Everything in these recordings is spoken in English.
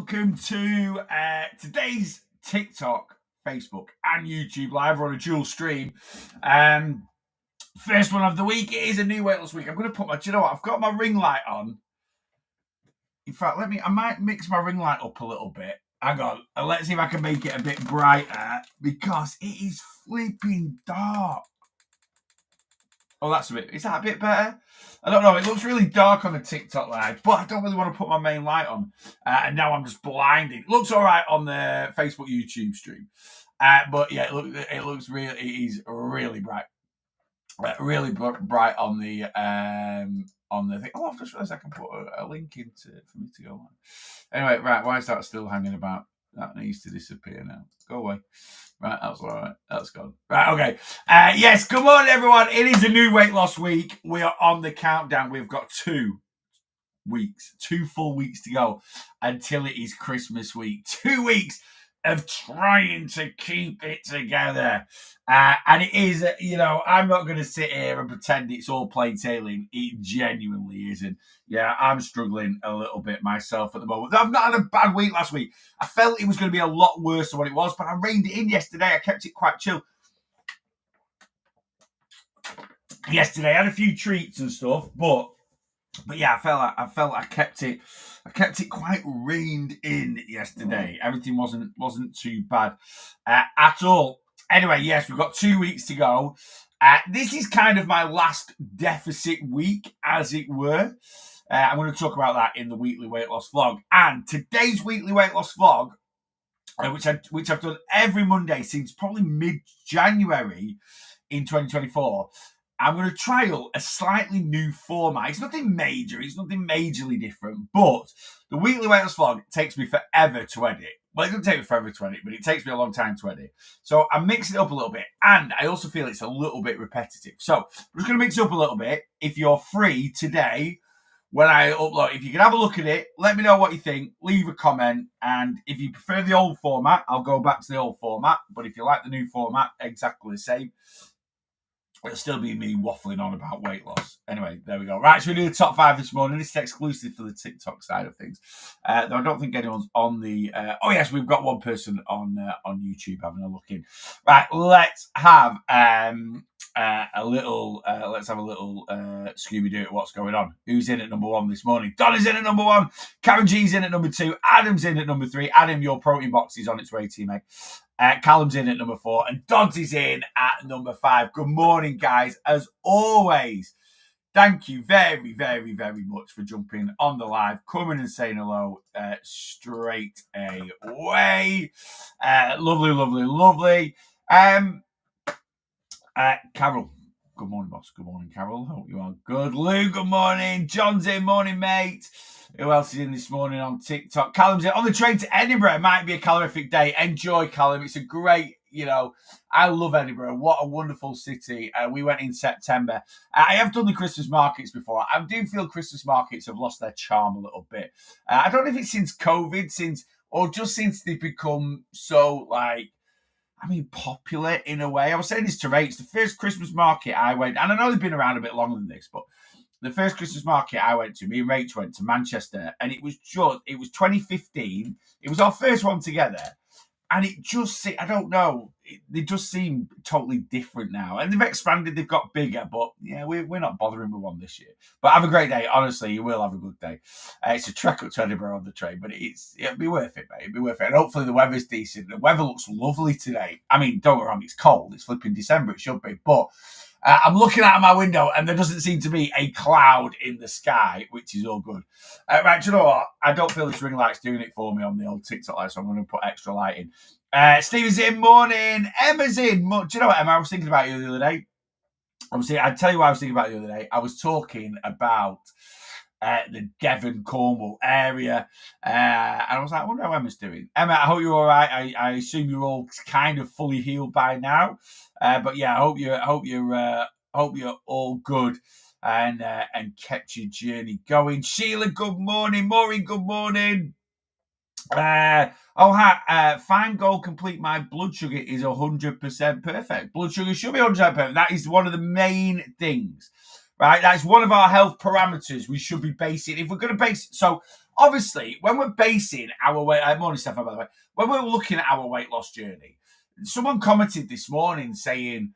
welcome to today's TikTok, Facebook, and YouTube live. We're on a dual stream. First one of the week. It is a new weight loss week. I'm going to put my, do you know what? I've got my ring light on. In fact, I might mix my ring light up a little bit. Hang on, and let's see if I can make it a bit brighter because it is flipping dark. Oh, is that a bit better? I don't know. It looks really dark on the TikTok live, but I don't really want to put my main light on. And now I'm just blinded. It looks all right on the Facebook, YouTube stream. But yeah, it is really bright. Really bright on the thing. Oh, I've just realised I can put a link for me to go on. Anyway, right, why is that still hanging about? That needs to disappear now. Go away. Right, that's all right. That's gone. Right, okay. Yes, good morning, everyone. It is a new weight loss week. We are on the countdown. We've got 2 full weeks to go until it is Christmas week. 2 weeks of trying to keep it together. And it is, I'm not going to sit here and pretend it's all plain sailing. It genuinely isn't. Yeah, I'm struggling a little bit myself at the moment. I've not had a bad week last week. I felt it was going to be a lot worse than what it was, but I reined it in yesterday. I kept it quite chill. Yesterday, I had a few treats and stuff, but yeah, I felt I kept it quite reined in yesterday. Everything wasn't too bad at all. Anyway, yes, we've got 2 weeks to go. This is kind of my last deficit week, as it were. I'm going to talk about that in the weekly weight loss vlog. And today's weekly weight loss vlog, which I've done every Monday since probably mid-January in 2024, I'm going to trial a slightly new format. It's nothing major. It's nothing majorly different. But the weekly weight loss vlog takes me forever to edit. Well, it doesn't take me forever to edit, but it takes me a long time to edit. So I'm mixing it up a little bit. And I also feel it's a little bit repetitive. So I'm just going to mix it up a little bit. If you're free today, when I upload, if you can have a look at it, let me know what you think. Leave a comment. And if you prefer the old format, I'll go back to the old format. But if you like the new format, exactly the same. It'll still be me waffling on about weight loss. Anyway, there we go. Right, so we do the top 5 this morning. This is exclusive for the TikTok side of things. Though I don't think anyone's on the... oh, yes, we've got one person on YouTube having a look in. Right, let's have a little Scooby-Doo at what's going on. Who's in at number 1 this morning? Donna's in at number 1. Karen G's in at number 2. Adam's in at number 3. Adam, your protein box is on its way to you, mate. Callum's in at number 4 and Dodds is in at number 5. Good morning, guys. As always, thank you very, very, very much for jumping on the live, coming and saying hello straight away. Lovely, lovely, lovely. Carol, good morning, boss. Good morning, Carol. Hope you are good. Lou, good morning. John's in. Morning, mate. Who else is in this morning on TikTok? Callum's in. On the train to Edinburgh. It might be a calorific day. Enjoy, Callum. It's a great, I love Edinburgh. What a wonderful city. We went in September. I have done the Christmas markets before. I do feel Christmas markets have lost their charm a little bit. I don't know if it's since COVID, or just since they've become so, popular in a way. I was saying this to Rach. The first Christmas market I went, and I know they've been around a bit longer than this, but the first Christmas market I went to, me and Rach went to Manchester, and it was 2015. It was our first one together. And it just, I don't know, they just seem totally different now. And they've expanded, they've got bigger, but yeah, we're not bothering with one this year. But have a great day. Honestly, you will have a good day. It's a trek up to Edinburgh on the train, but it'll be worth it, mate. It'll be worth it. And hopefully the weather's decent. The weather looks lovely today. I mean, don't get me wrong, it's cold. It's flipping December, it should be. But I'm looking out of my window and there doesn't seem to be a cloud in the sky, which is all good. Right, do you know what? I don't feel this ring light's doing it for me on the old TikTok light, so I'm going to put extra light in. Steve's in, morning. Emma's in. Do you know what, Emma? I was thinking about you the other day. I'll tell you what I was thinking about the other day. I was talking about the Devon, Cornwall area. And I was like, I wonder how Emma's doing. Emma, I hope you're all right. I assume you're all kind of fully healed by now. But yeah, I hope you're all good and kept your journey going. Sheila, good morning. Maureen, good morning. Fine goal complete. My blood sugar is 100% perfect. Blood sugar should be 100% perfect. That is one of the main things, right? That's one of our health parameters we should be basing. If we're going to base, so obviously, when we're basing our weight, morning Stefan, by the way, when we're looking at our weight loss journey, someone commented this morning saying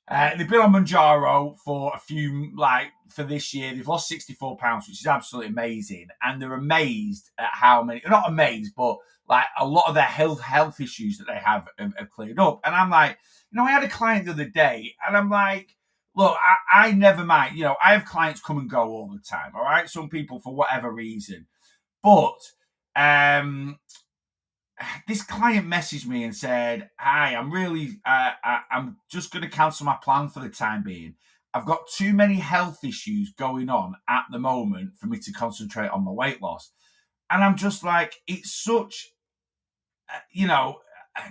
they've been on Mounjaro for a few, like for this year, they've lost 64 pounds, which is absolutely amazing, and they're amazed at how many, not amazed, but like a lot of their health issues that they have cleared up. And I'm like, I had a client the other day, and I'm like, look, I never mind. I have clients come and go all the time. All right, some people for whatever reason, but this client messaged me and said, "Hi, I'm really, I'm just going to cancel my plan for the time being. I've got too many health issues going on at the moment for me to concentrate on my weight loss." And I'm just like, it's such,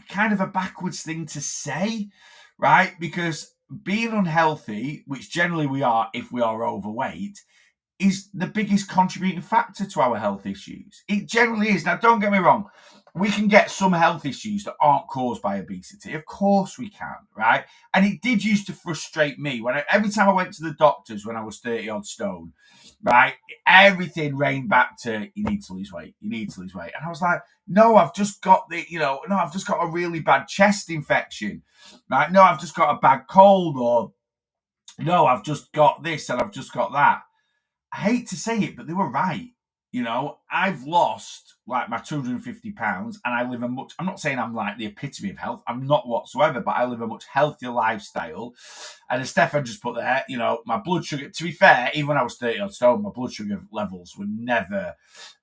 kind of a backwards thing to say, right? Because being unhealthy, which generally we are if we are overweight, is the biggest contributing factor to our health issues. It generally is. Now, don't get me wrong. We can get some health issues that aren't caused by obesity. Of course we can, right? And it did used to frustrate me when every time I went to the doctors when I was 30 odd stone, right? Everything rained back to, you need to lose weight. You need to lose weight. And I was like, no, I've just got I've just got a really bad chest infection, right? No, I've just got a bad cold, or no, I've just got this and I've just got that. I hate to say it, but they were right. I've lost like my 250 pounds, and I live I'm not saying I'm like the epitome of health. I'm not whatsoever, but I live a much healthier lifestyle. And as Stefan just put there, my blood sugar, to be fair, even when I was 30 odd stone, my blood sugar levels were never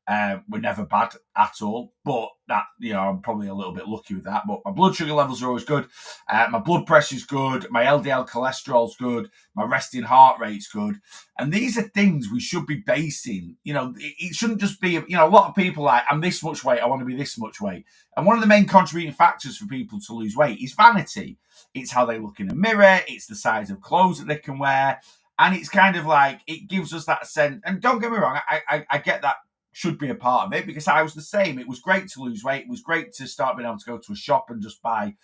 bad at all. But that, I'm probably a little bit lucky with that. But my blood sugar levels are always good. My blood pressure's good. My LDL cholesterol's good. My resting heart rate's good. And these are things we should be basing. It shouldn't just be, a lot of people like, I'm this much weight, I want to be this much weight. And one of the main contributing factors for people to lose weight is vanity. It's how they look in a mirror. It's the size of clothes that they can wear. And it's kind of like, it gives us that sense. And don't get me wrong, I get that should be a part of it, because I was the same. It was great to lose weight. It was great to start being able to go to a shop and just buy,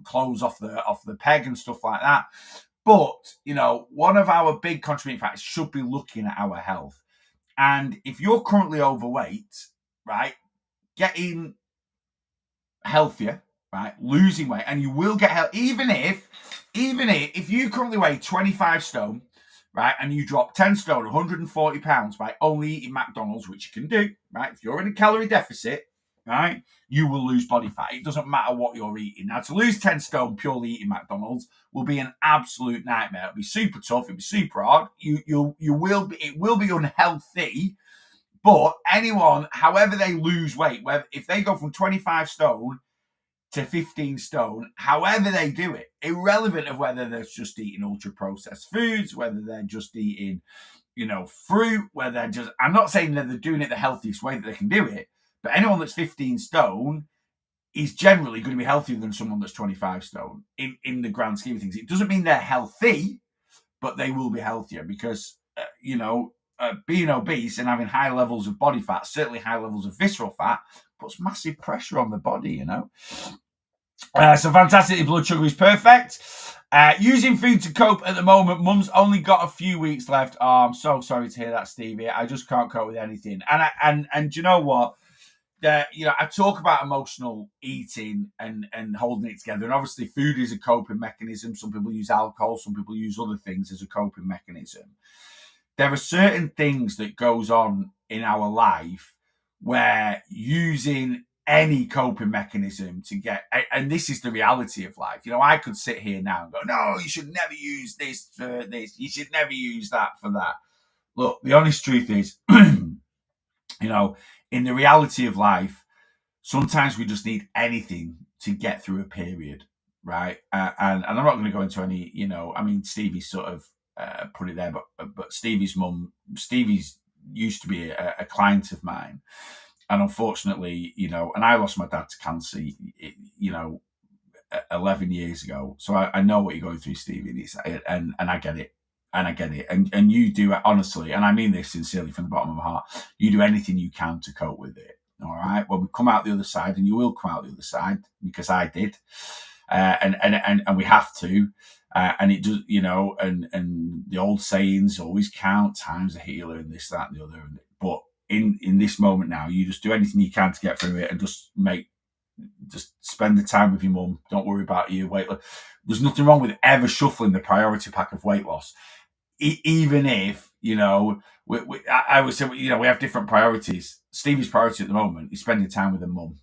clothes off the peg and stuff like that. But, one of our big contributing factors should be looking at our health. And if you're currently overweight, right, getting healthier, right, losing weight, and you will get health, even if you currently weigh 25 stone, right, and you drop 10 stone, 140 pounds by only eating McDonald's, which you can do, right, if you're in a calorie deficit, right, you will lose body fat. It doesn't matter what you're eating. Now, to lose 10 stone purely eating McDonald's will be an absolute nightmare. It'll be super tough. It'll be super hard. It will be unhealthy. But anyone, however they lose weight, if they go from 25 stone to 15 stone, however they do it, irrelevant of whether they're just eating ultra processed foods, whether they're just eating, fruit, whether they're just, I'm not saying that they're doing it the healthiest way that they can do it, but anyone that's 15 stone is generally going to be healthier than someone that's 25 stone in the grand scheme of things. It doesn't mean they're healthy, but they will be healthier because, being obese and having high levels of body fat, certainly high levels of visceral fat, puts massive pressure on the body, So fantastic, blood sugar is perfect. Using food to cope at the moment. Mum's only got a few weeks left. Oh, I'm so sorry to hear that, Stevie. I just can't cope with anything. And you know what? I talk about emotional eating and holding it together. And obviously food is a coping mechanism. Some people use alcohol. Some people use other things as a coping mechanism. There are certain things that goes on in our life where using any coping mechanism to get, and this is the reality of life. I could sit here now and go, no, you should never use this for this. You should never use that for that. Look, the honest truth is, in the reality of life, sometimes we just need anything to get through a period, right? And I'm not going to go into any, Stevie sort of put it there, but Stevie's mum, Stevie's used to be a client of mine. And unfortunately, and I lost my dad to cancer, 11 years ago. So I know what you're going through, Stevie, and I get it. And I get it. And you do, honestly, and I mean this sincerely from the bottom of my heart, you do anything you can to cope with it. All right. Well, we come out the other side, and you will come out the other side, because I did. And we have to. And it does, and the old sayings always count, time's a healer, and this, that, and the other. But in this moment now, you just do anything you can to get through it and just spend the time with your mum. Don't worry about your weight loss. There's nothing wrong with ever shuffling the priority pack of weight loss, even if I would say we have different priorities. Stevie's priority at the moment is spending time with her mum,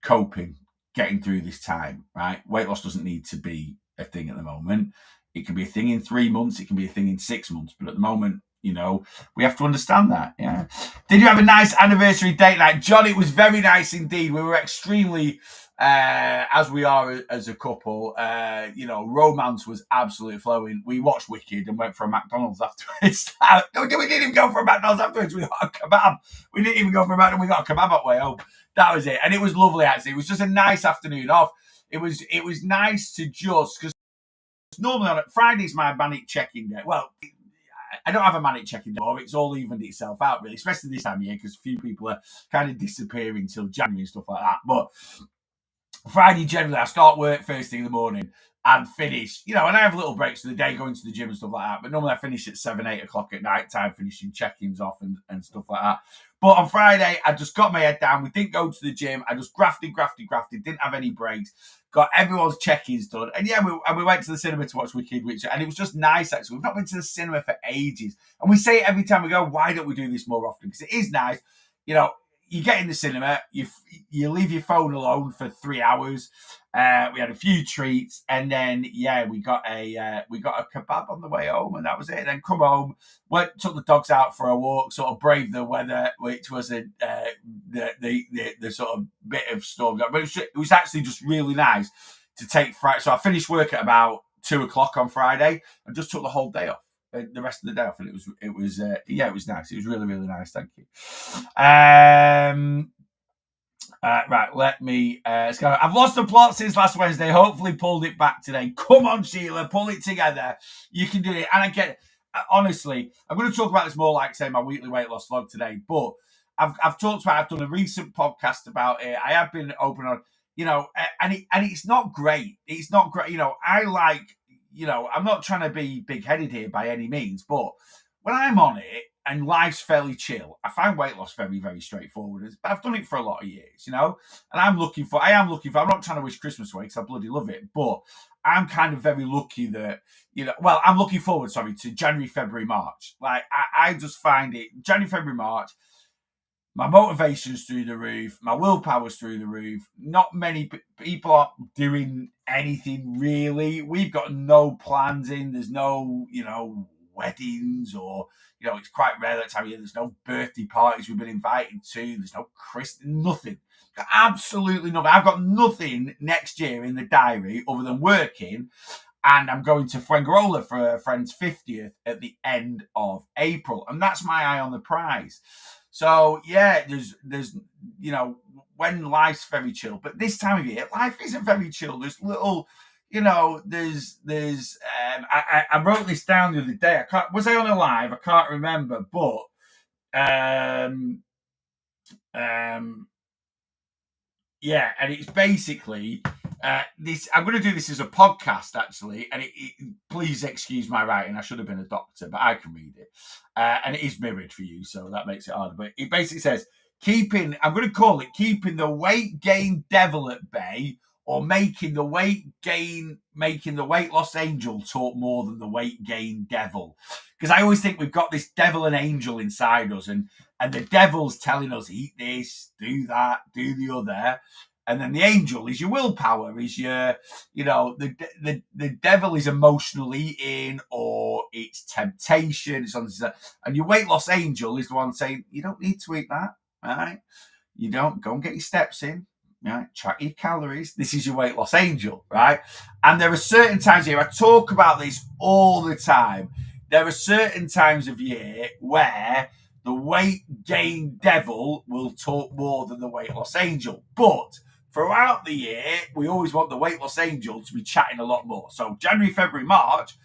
coping, getting through this time. Right, weight loss doesn't need to be a thing at the moment. It can be a thing in 3 months. It can be a thing in 6 months. But at the moment, we have to understand that. Yeah. Did you have a nice anniversary date night, John? It was very nice indeed. We were extremely, as we are as a couple, romance was absolutely flowing. We watched Wicked and went for a McDonald's afterwards. We didn't even go for a McDonald's afterwards. We got a kebab. We didn't even go for a McDonald's. We got a kebab at way home. That was it. And it was lovely, actually. It was just a nice afternoon off. It was nice to because normally on Friday's my manic check-in day. Well, I don't have a manic check-in day. It's all evened itself out, really, especially this time of year, because a few people are kind of disappearing till January and stuff like that. But Friday, generally, I start work first thing in the morning and finish, and I have little breaks for the day, going to the gym and stuff like that. But normally I finish at 7, 8 o'clock at night time, finishing check-ins off and stuff like that. But on Friday, I just got my head down. We didn't go to the gym. I just grafted, didn't have any breaks. Got everyone's check-ins done. And yeah, we went to the cinema to watch Wicked, and it was just nice, actually. We've not been to the cinema for ages. And we say it every time we go, why don't we do this more often? Because it is nice. You get in the cinema, you leave your phone alone for 3 hours. We had a few treats, and then we got a kebab on the way home, and that was it. And then come home, took the dogs out for a walk, sort of braved the weather, which was the sort of bit of storm. But it was actually just really nice to take Friday. So I finished work at about 2 o'clock on Friday, and just took the whole day off. The rest of the day off, and it was nice. It was really, really nice. Thank you. Right, let me. I've lost the plot since last Wednesday. Hopefully, pulled it back today. Come on, Sheila, pull it together. You can do it. And I get it. Honestly, I'm going to talk about this more like, say, my weekly weight loss vlog today. But I've talked about. I've done a recent podcast about it. I have been open on, and it's not great. It's not great. I like. I'm not trying to be big-headed here by any means, but when I'm on it and life's fairly chill, I find weight loss very, very straightforward. But I've done it for a lot of years, and I am looking for, I'm not trying to wish Christmas away because I bloody love it, but I'm kind of very lucky that, I'm looking forward, to January, February, March. Like, I just find it, January, February, March, my motivation's through the roof. My willpower's through the roof. Not many people are doing anything really. We've got no plans in. There's no, weddings or, it's quite rare that time of year. There's no birthday parties we've been invited to. There's no nothing. Absolutely nothing. I've got nothing next year in the diary other than working. And I'm going to Fuengirola for a friend's 50th at the end of April. And that's my eye on the prize. So yeah, there's when life's very chill, but this time of year, life isn't very chill. There's little, I wrote this down the other day. Was I on a live? I can't remember, but yeah, and it's basically this. I'm going to do this as a podcast, actually, and please excuse my writing. I should have been a doctor, but I can read it, and it is mirrored for you, so that makes it harder. But it basically says, I'm going to call it keeping the weight gain devil at bay, or making the weight loss angel talk more than the weight gain devil. Because I always think we've got this devil and angel inside us, and the devil's telling us, eat this, do that, do the other. And then the angel is your willpower, is your, the devil is emotional eating, or it's temptation, it's something like that. And your weight loss angel is the one saying, you don't need to eat that, right? You don't, go and get your steps in, right? Track your calories. This is your weight loss angel, right? And there are certain times here, I talk about this all the time. There are certain times of year where the weight gain devil will talk more than the weight loss angel. But throughout the year, we always want the weight loss angel to be chatting a lot more. So January, February, March,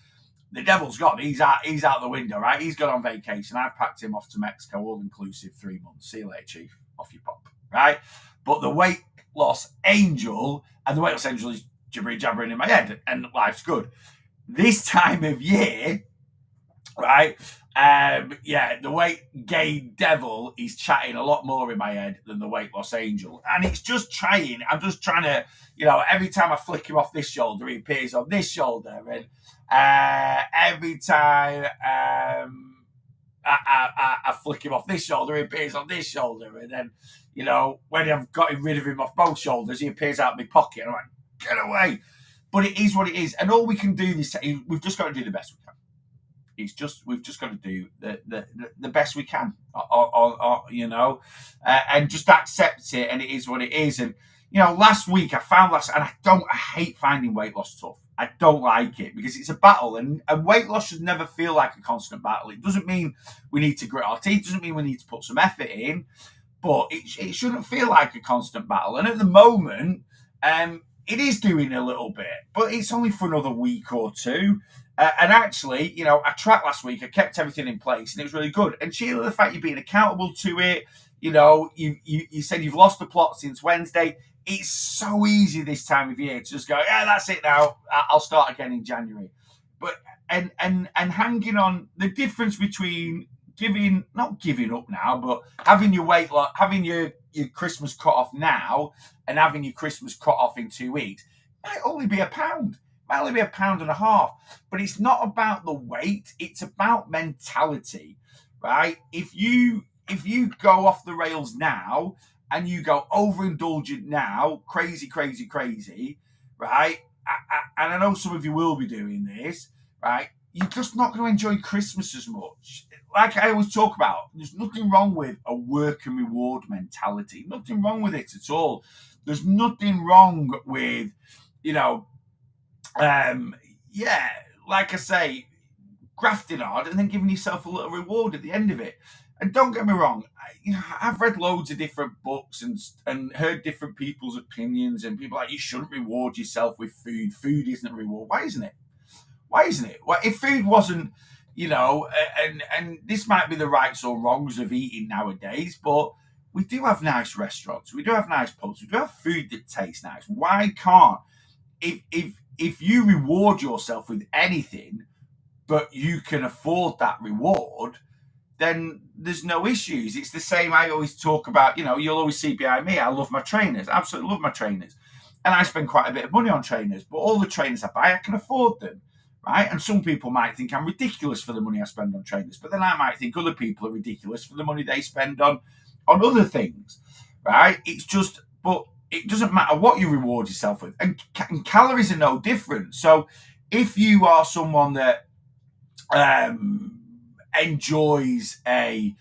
the devil's gone. He's out the window, right? He's gone on vacation. I've packed him off to Mexico, all inclusive, 3 months. See you later, Chief. Off you pop, right? But the weight loss angel, and the weight loss angel is jabbering in my head, and life's good. This time of year, right, Yeah, the weight gain devil is chatting a lot more in my head than the weight loss angel. And it's just trying. I'm just trying to, every time I flick him off this shoulder, he appears on this shoulder. And every time I flick him off this shoulder, he appears on this shoulder. And then, when I've got rid of him off both shoulders, he appears out of my pocket. And I'm like, get away. But it is what it is. And all we can do we've just got to do the best we can. We've just got to do the best we can, and just accept it. And it is what it is. And last week and I hate finding weight loss tough. I don't like it because it's a battle, and weight loss should never feel like a constant battle. It doesn't mean we need to grit our teeth. It doesn't mean we need to put some effort in, but it shouldn't feel like a constant battle. And at the moment, it is doing a little bit, but it's only for another week or two. And actually, I tracked last week. I kept everything in place, and it was really good. And Sheila, the fact you're being accountable to it, you said you've lost the plot since Wednesday. It's so easy this time of year to just go, yeah, that's it now. I'll start again in January. But and hanging on, the difference between not giving up now, but having your having your Christmas cut off now and having your Christmas cut off in 2 weeks might only be £1. Might only be £1.50, but it's not about the weight. It's about mentality, right? If you go off the rails now and you go overindulgent now, crazy, right? And I know some of you will be doing this, right? You're just not going to enjoy Christmas as much. Like I always talk about, there's nothing wrong with a work and reward mentality. Nothing wrong with it at all. There's nothing wrong with, like I say, grafting hard and then giving yourself a little reward at the end of it. And don't get me wrong, I've read loads of different books and heard different people's opinions, and people are like, you shouldn't reward yourself with food. Food isn't a reward. Why isn't it? Well, if food wasn't, and this might be the rights or wrongs of eating nowadays, but we do have nice restaurants. We do have nice pubs. We do have food that tastes nice. Why can't, if you reward yourself with anything, but you can afford that reward, then there's no issues. It's the same I always talk about, you'll always see behind me, I love my trainers, absolutely love my trainers. And I spend quite a bit of money on trainers, but all the trainers I buy, I can afford them, right? And some people might think I'm ridiculous for the money I spend on trainers, but then I might think other people are ridiculous for the money they spend on other things, right? But it doesn't matter what you reward yourself with. And calories are no different. So if you are someone that enjoys a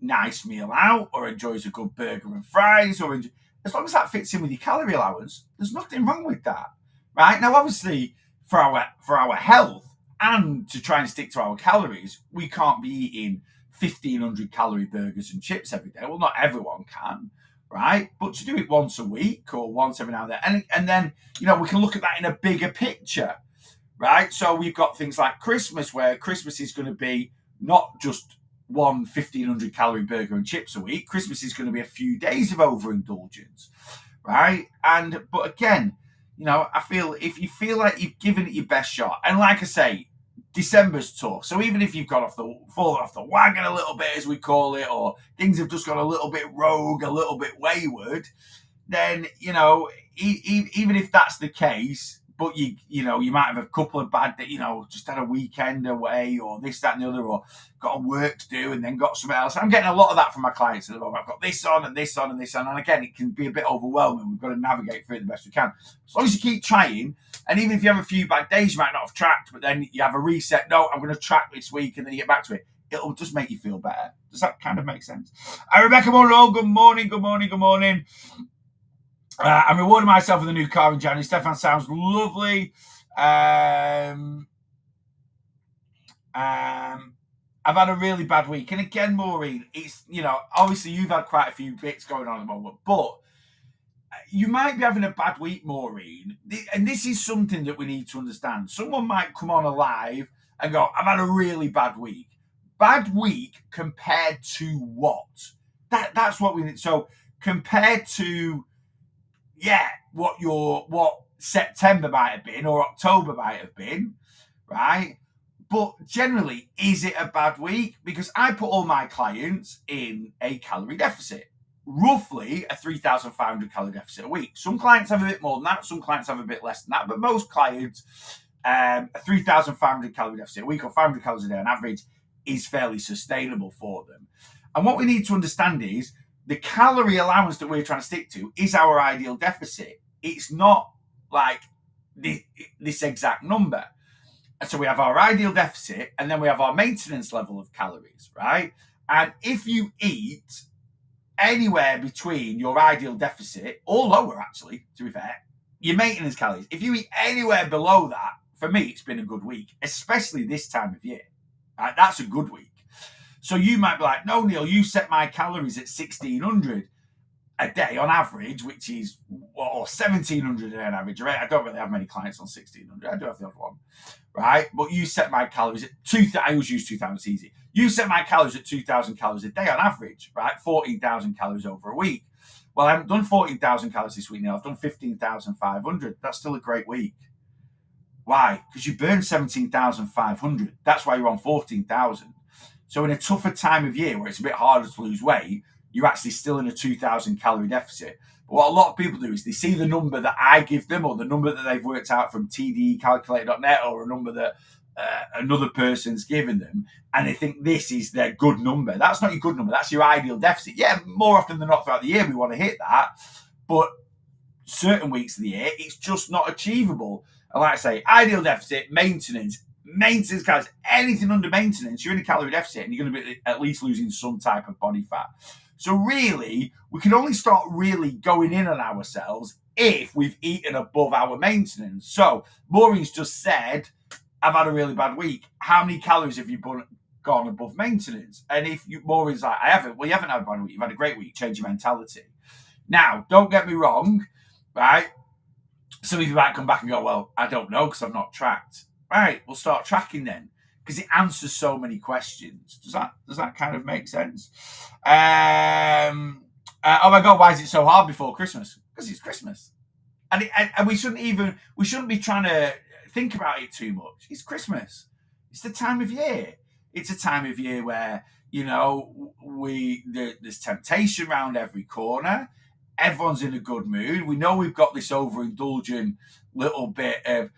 nice meal out, or enjoys a good burger and fries, as long as that fits in with your calorie allowance, there's nothing wrong with that, right? Now, obviously, for our health and to try and stick to our calories, we can't be eating 1,500 calorie burgers and chips every day. Well, not everyone can, right? But to do it once a week or once every now and then, and then we can look at that in a bigger picture, right? So we've got things like Christmas, where Christmas is going to be not just one 1,500 calorie burger and chips a week. Christmas is going to be a few days of overindulgence, right? But again, I feel if you feel like you've given it your best shot, and like I say, December's tough. So even if you've fallen off the wagon a little bit, as we call it, or things have just gone a little bit rogue, a little bit wayward, then even if that's the case, but you might have a couple of bad, just had a weekend away, or this, that, and the other, or got a work to do and then got something else. I'm getting a lot of that from my clients at the moment. I've got this on and this on and this on, and again, it can be a bit overwhelming. We've got to navigate through it the best we can. As long as you keep trying, and even if you have a few bad days, you might not have tracked, but then you have a reset. No, I'm going to track this week, and then you get back to it. It'll just make you feel better. Does that kind of make sense? Rebecca Monroe, good morning. I'm rewarding myself with a new car in January. Stefan sounds lovely. I've had a really bad week. And again, Maureen, it's, obviously you've had quite a few bits going on at the moment, but you might be having a bad week, Maureen. And this is something that we need to understand. Someone might come on alive and go, I've had a really bad week. Bad week compared to what? That's what we need. So compared to, what September might have been or October might have been, right? But generally, is it a bad week? Because I put all my clients in a calorie deficit, roughly a 3,500 calorie deficit a week. Some clients have a bit more than that, some clients have a bit less than that, but most clients, a 3,500 calorie deficit a week or 500 calories a day on average is fairly sustainable for them. And what we need to understand is the calorie allowance that we're trying to stick to is our ideal deficit. It's not like this exact number. So we have our ideal deficit and then we have our maintenance level of calories, right? And if you eat anywhere between your ideal deficit or lower, actually, to be fair, your maintenance calories, if you eat anywhere below that, for me, it's been a good week, especially this time of year. Right? That's a good week. So you might be like, no, Neil, you set my calories at 1,600 a day on average, which is, or 1,700 a day on average. Right? I don't really have many clients on 1,600. I do have the odd one, right? But you set my calories at 2,000. I always use 2,000. It's easy. You set my calories at 2,000 calories a day on average, right? 14,000 calories over a week. Well, I haven't done 14,000 calories this week now. I've done 15,500. That's still a great week. Why? Because you burned 17,500. That's why you're on 14,000. So in a tougher time of year where it's a bit harder to lose weight, you're actually still in a 2,000 calorie deficit. But what a lot of people do is they see the number that I give them or the number that they've worked out from tdecalculator.net or a number that another person's given them, and they think this is their good number. That's not your good number. That's your ideal deficit. Yeah, more often than not throughout the year, we want to hit that. But certain weeks of the year, it's just not achievable. And like I say, ideal deficit, maintenance calories, anything under maintenance, you're in a calorie deficit and you're going to be at least losing some type of body fat. So really, we can only start really going in on ourselves if we've eaten above our maintenance. So Maureen's just said, I've had a really bad week. How many calories have you gone above maintenance? And if Maureen's like, I haven't, well, you haven't had a bad week. You've had a great week. Change your mentality. Now, don't get me wrong, right? Some of you might come back and go, well, I don't know because I've not tracked. Right, we'll start tracking then because it answers so many questions. Does that kind of make sense? Oh my God, why is it so hard before Christmas? Because it's Christmas, and we shouldn't be trying to think about it too much. It's Christmas. It's the time of year. It's a time of year where there's temptation around every corner. Everyone's in a good mood. We know we've got this overindulgent little bit of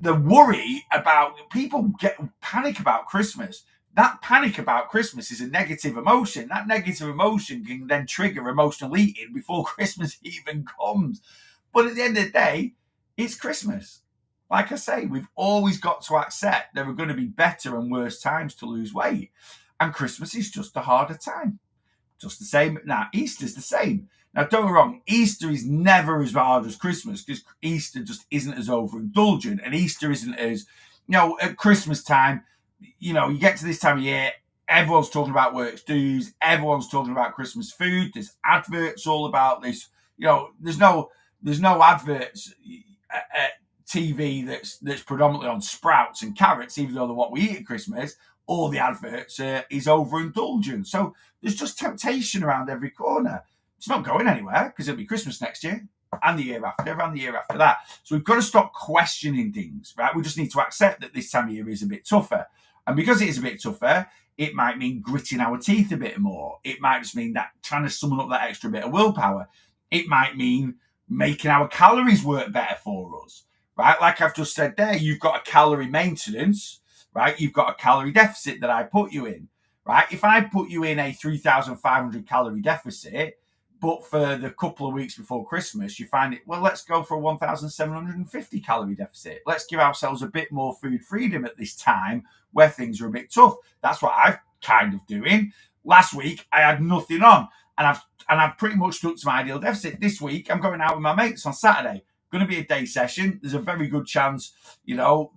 the worry about people panic about Christmas. That panic about Christmas is a negative emotion. That negative emotion can then trigger emotional eating before Christmas even comes. But at the end of the day, it's Christmas. Like I say, we've always got to accept there are going to be better and worse times to lose weight. And Christmas is just a harder time. Just the same. Now, Easter's the same. Now, don't get me wrong, Easter is never as hard as Christmas because Easter just isn't as overindulgent and Easter isn't as, at Christmas time, you get to this time of year, everyone's talking about works dues, everyone's talking about Christmas food, there's adverts all about this, there's no adverts at TV that's predominantly on sprouts and carrots, even though they're what we eat at Christmas. All the adverts is overindulgent. So there's just temptation around every corner. It's not going anywhere because it'll be Christmas next year and the year after and the year after that. So we've got to stop questioning things, right? We just need to accept that this time of year is a bit tougher. And because it is a bit tougher, it might mean gritting our teeth a bit more. It might just mean that trying to summon up that extra bit of willpower. It might mean making our calories work better for us, right? Like I've just said there, you've got a calorie maintenance, right? You've got a calorie deficit that I put you in, right? If I put you in a 3,500 calorie deficit, but for the couple of weeks before Christmas, you find it, well, let's go for a 1,750 calorie deficit. Let's give ourselves a bit more food freedom at this time where things are a bit tough. That's what I've kind of doing. Last week, I had nothing on and I've pretty much stuck to my ideal deficit. This week, I'm going out with my mates on Saturday. Going to be a day session. There's a very good chance, the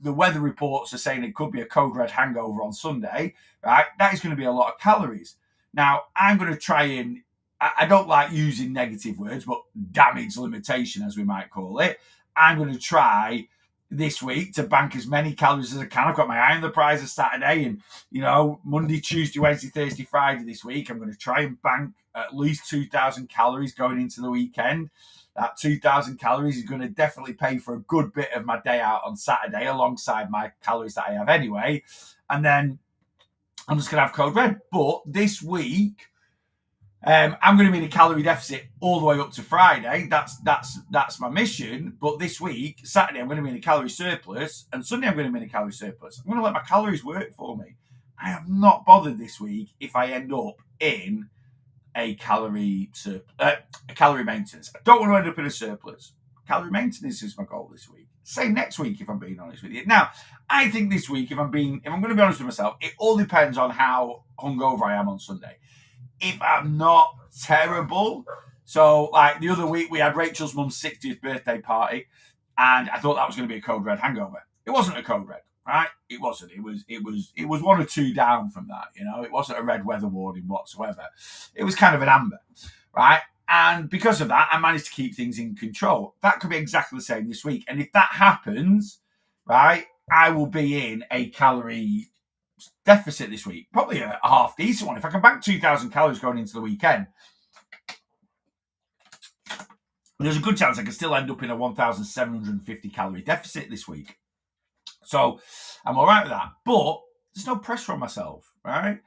weather reports are saying it could be a code red hangover on Sunday, right? That is going to be a lot of calories. Now, I'm going to try and, I don't like using negative words, but damage limitation, as we might call it. I'm going to try this week to bank as many calories as I can. I've got my eye on the prize of Saturday, and Monday, Tuesday, Wednesday, Thursday, Friday this week. I'm going to try and bank at least 2,000 calories going into the weekend. That 2,000 calories is going to definitely pay for a good bit of my day out on Saturday, alongside my calories that I have anyway. And then I'm just going to have Code Red. But this week, I'm going to be in a calorie deficit all the way up to Friday. That's my mission. But this week, Saturday, I'm going to be in a calorie surplus, and Sunday, I'm going to be in a calorie surplus. I'm going to let my calories work for me. I have not bothered this week if I end up in a calorie maintenance. I don't want to end up in a surplus. Calorie maintenance is my goal this week. Same next week, if I'm being honest with you. Now, I think this week, if I'm going to be honest with myself, it all depends on how hungover I am on Sunday. If I'm not terrible, so like the other week we had Rachel's mum's 60th birthday party, and I thought that was going to be a Code Red hangover. It wasn't a Code Red, right? It wasn't. It was 1 or 2 down from that. It wasn't a red weather warning whatsoever. It was kind of an amber, right? And because of that, I managed to keep things in control. That could be exactly the same this week, and if that happens, right, I will be in a calorie deficit this week, probably a half decent one. If I can bank 2,000 calories going into the weekend, there's a good chance I can still end up in a 1,750 calorie deficit this week. So I'm all right with that, but there's no pressure on myself, right?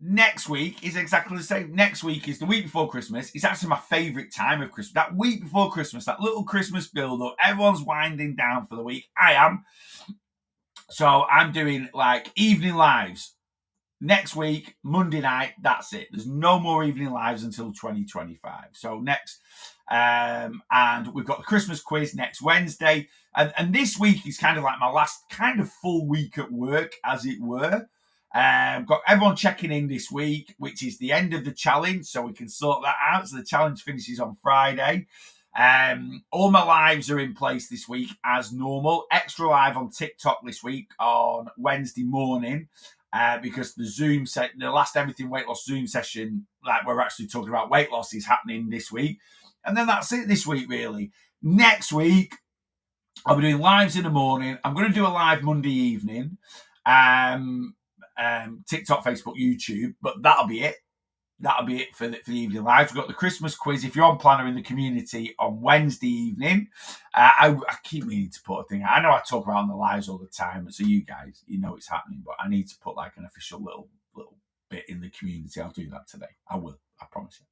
Next week is exactly the same. Next week is the week before Christmas. It's actually my favourite time of Christmas. That week before Christmas, that little Christmas build-up, everyone's winding down for the week. I am. So I'm doing like evening lives next week, Monday night. That's it. There's no more evening lives until 2025. So next, and we've got the Christmas quiz next Wednesday. And this week is kind of like my last kind of full week at work, as it were. Got everyone checking in this week, which is the end of the challenge, so we can sort that out. So the challenge finishes on Friday. All my lives are in place this week as normal. Extra live on TikTok this week on Wednesday morning, because the last Everything Weight Loss Zoom session, like we're actually talking about weight loss, is happening this week. And then that's it this week, really. Next week, I'll be doing lives in the morning. I'm going to do a live Monday evening, TikTok, Facebook, YouTube, but that'll be it. That'll be it for the evening live. We've got the Christmas quiz, if you're on Planner in the community, on Wednesday evening. I keep meaning to put a thing. I know I talk about on the lives all the time, so you guys, it's happening, but I need to put like an official little bit in the community. I'll do that today. I will. I promise you.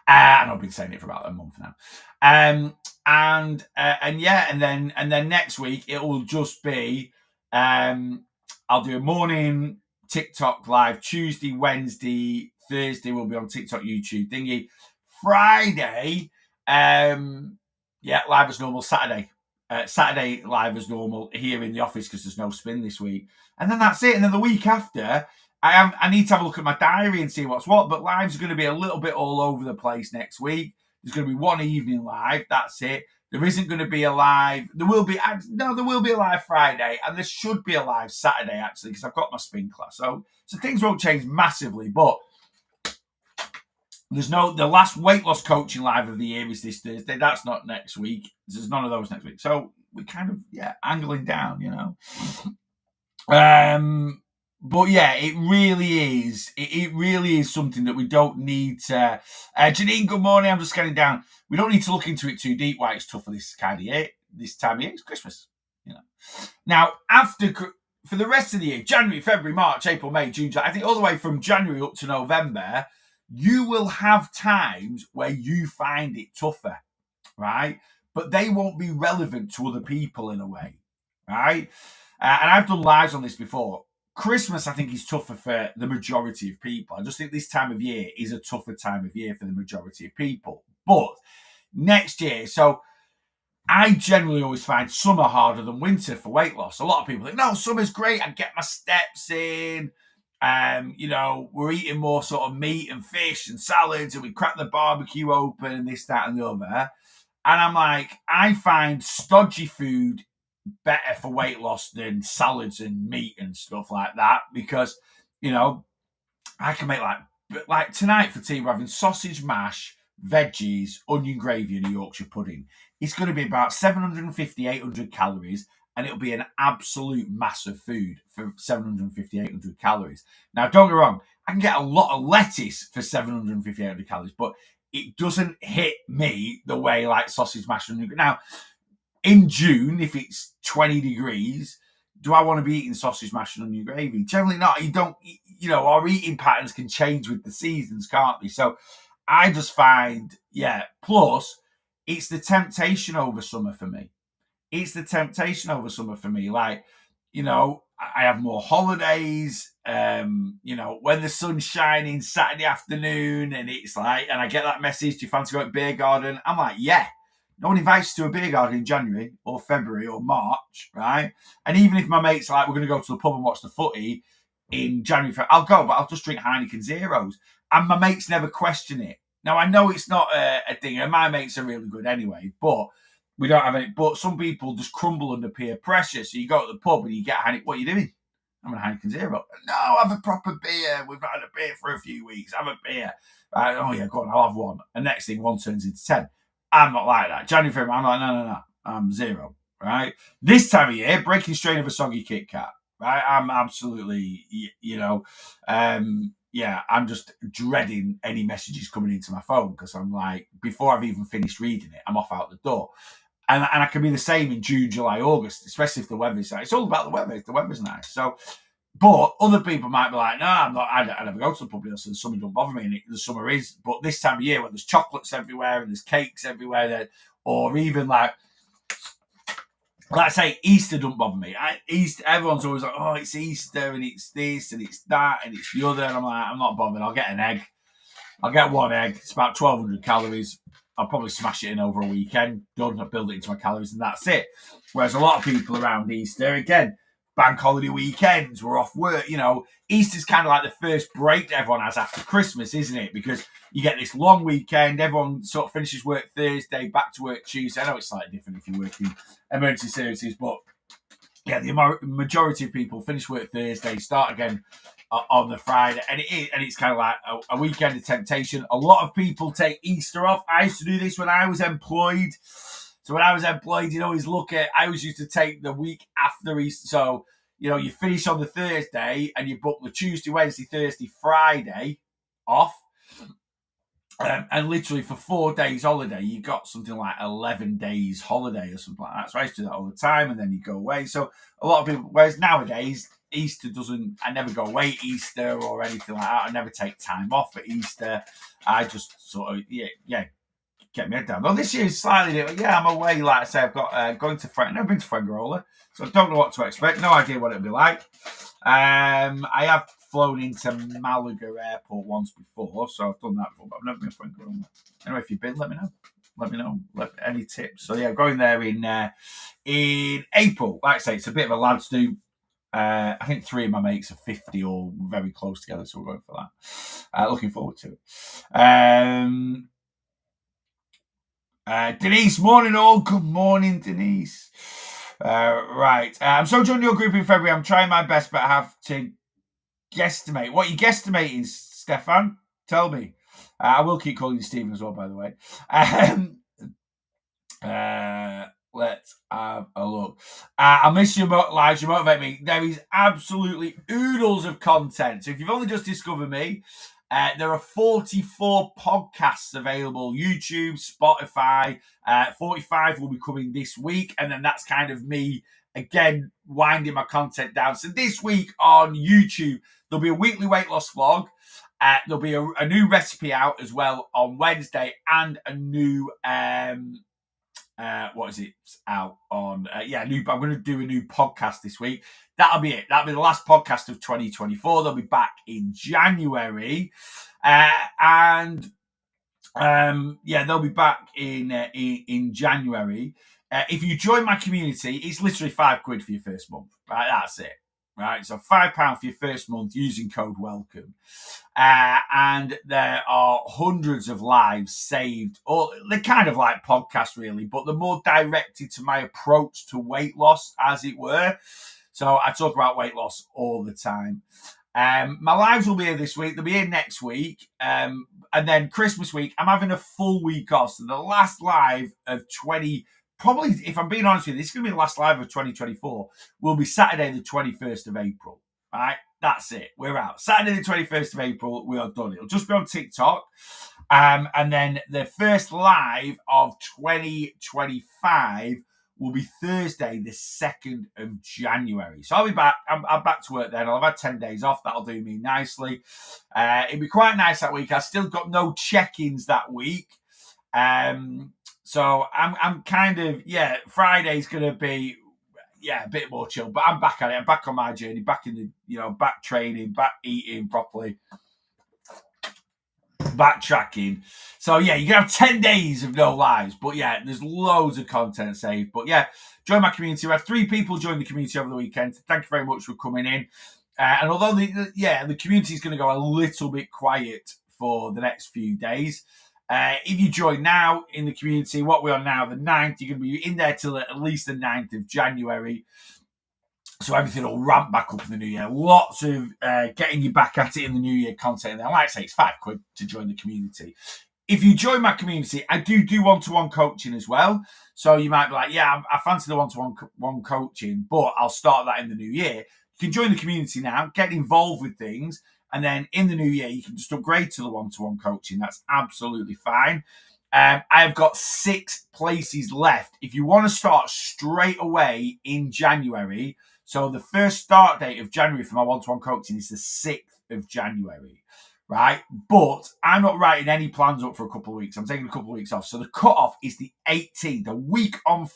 And I've been saying it for about a month now. And then next week it will just be I'll do a morning TikTok live Tuesday, Wednesday, Thursday will be on TikTok, YouTube thingy. Friday, live as normal. Saturday live as normal here in the office because there's no spin this week. And then that's it. And then the week after, I need to have a look at my diary and see what's what. But lives are going to be a little bit all over the place next week. There's going to be one evening live. That's it. There isn't going to be a live. There will be a live Friday, and there should be a live Saturday actually because I've got my spin class. So things won't change massively, but the last weight loss coaching live of the year is this Thursday. That's not next week. There's none of those next week. So we're kind of angling down, But yeah, it really is. It really is something that we don't need to. Janine, good morning. I'm just getting down. We don't need to look into it too deep. Why it's tough for this kind of year. This time of year, it's Christmas. Now for the rest of the year, January, February, March, April, May, June, July, I think all the way from January up to November, you will have times where you find it tougher, right? But they won't be relevant to other people in a way, right? And I've done lives on this before. Christmas, I think, is tougher for the majority of people. I just think this time of year is a tougher time of year for the majority of people. But next year, so I generally always find summer harder than winter for weight loss. A lot of people think, no, summer's great. I get my steps in. We're eating more sort of meat and fish and salads, and we crack the barbecue open and this, that, and the other. And I'm like, I find stodgy food better for weight loss than salads and meat and stuff like that because, I can make like tonight for tea, we're having sausage mash, veggies, onion gravy, and a Yorkshire pudding. it's going to be about 750, 800 calories, and it'll be an absolute mass of food for 750, 800 calories. Now, don't get me wrong, I can get a lot of lettuce for 750, 800 calories, but it doesn't hit me the way like sausage mash. Now, in June, if it's 20 degrees, do I want to be eating sausage mash and onion gravy? Generally not. You don't, our eating patterns can change with the seasons, can't they? So I just find, plus it's the temptation over summer for me. Like, I have more holidays, when the sun's shining Saturday afternoon and it's like, and I get that message, do you fancy going to beer garden? I'm like, yeah. No one invites you to a beer garden in January or February or March, right? And even if my mates are like, we're going to go to the pub and watch the footy in January, I'll go, but I'll just drink Heineken Zeros. And my mates never question it. Now, I know it's not a thing, and my mates are really good anyway, but we don't have any. But some people just crumble under peer pressure. So you go to the pub and you get Heineken. What are you doing? I'm a Heineken Zero. No, have a proper beer. We've not had a beer for a few weeks. Have a beer. Oh, yeah, go on, I'll have one. And next thing, one turns into 10. I'm not like that. January, February, I'm like, no. I'm 0, right? This time of year, breaking strain of a soggy Kit Kat, right? I'm absolutely, I'm just dreading any messages coming into my phone because I'm like, before I've even finished reading it, I'm off out the door. And I can be the same in June, July, August, especially if the weather's nice. It's all about the weather if the weather's nice. So, but other people might be like, no, I'm not. I never go to the pub, so the summer don't bother me. And the summer is, but this time of year when there's chocolates everywhere and there's cakes everywhere, or even like I say, Easter don't bother me. Easter, everyone's always like, oh, it's Easter and it's this and it's that and it's the other. And I'm like, I'm not bothered. I'll get an egg. I'll get one egg. It's about 1,200 calories. I'll probably smash it in over a weekend. Done. I build it into my calories and that's it. Whereas a lot of people around Easter, again, bank holiday weekends, we're off work. Easter's kind of like the first break that everyone has after Christmas, isn't it? Because you get this long weekend. Everyone sort of finishes work Thursday, back to work Tuesday. I know it's slightly different if you work in emergency services, but yeah, the majority of people finish work Thursday, start again on the Friday, and it's kind of like a weekend of temptation. A lot of people take Easter off. I used to do this when I was employed. So when I was employed, I always used to take the week after Easter. So, you finish on the Thursday and you book the Tuesday, Wednesday, Thursday, Friday off. And literally for 4 days holiday, you got something like 11 days holiday or something like that. So I used to do that all the time and then you go away. So a lot of people, whereas nowadays, Easter I never go away Easter or anything like that. I never take time off for Easter. I just sort of, get my head down. Well, this year is slightly different. Yeah, I'm away. Like I say, I've got going to I've never been to Fuengirola, so I don't know what to expect. No idea what it'll be like. I have flown into Malaga Airport once before, so I've done that before, but I've never been to Fuengirola. Anyway, if you've been, let me know. Any tips. So yeah, going there in April. Like I say, it's a bit of a lads do. I think 3 of my mates are 50 or very close together, so we're going for that. Looking forward to it. Denise, morning all. Good morning, Denise. Right. I'm so joining your group in February. I'm trying my best, but I have to guesstimate. What are you guesstimating, Stefan? Tell me. I will keep calling you Stephen as well, by the way. Let's have a look. I miss your lives. You motivate me. There is absolutely oodles of content. So if you've only just discovered me, there are 44 podcasts available, YouTube, Spotify. 45 will be coming this week. And then that's kind of me, again, winding my content down. So this week on YouTube, there'll be a weekly weight loss vlog. There'll be a new recipe out as well on Wednesday and a new... what is it out on? I'm going to do a new podcast this week. That'll be it. That'll be the last podcast of 2024. They'll be back in January, they'll be back in January. If you join my community, it's literally £5 for your first month. Right, that's it. Right, so £5 for your first month using code WELCOME. And there are hundreds of lives saved, or they're kind of like podcasts really, but they're more directed to my approach to weight loss, as it were. So I talk about weight loss all the time. My lives will be here this week. They'll be here next week. And then Christmas week, I'm having a full week off. So the last live of probably, if I'm being honest with you, this is going to be the last live of 2024, will be Saturday, the 21st of April. All right? That's it. We're out. Saturday, the 21st of April, we are done. It'll just be on TikTok. And then the first live of 2025 will be Thursday, the 2nd of January. So I'll be back. I'm back to work then. I'll have had 10 days off. That'll do me nicely. It'll be quite nice that week. I've still got no check-ins that week. So I'm kind of, Friday's going to be, a bit more chill. But I'm back at it. I'm back on my journey, back in the, back training, back eating properly, backtracking. So you can have 10 days of no lives, but there's loads of content saved. But join my community. We have 3 people join the community over the weekend. Thank you very much for coming in. And although the community is going to go a little bit quiet for the next few days, if you join now in the community, what we're on now, the 9th, you're going to be in there till at least the 9th of January. So everything will ramp back up in the new year. Lots of getting you back at it in the new year content. And like I say, it's £5 to join the community. If you join my community, I do one-to-one coaching as well. So you might be like, I fancy the one-to-one coaching, but I'll start that in the new year. You can join the community now, get involved with things, and then in the new year, you can just upgrade to the one-to-one coaching. That's absolutely fine. I've got 6 places left. If you want to start straight away in January, so the first start date of January for my one-to-one coaching is the 6th of January, right? But I'm not writing any plans up for a couple of weeks. I'm taking a couple of weeks off. So the cutoff is the 18th, a week on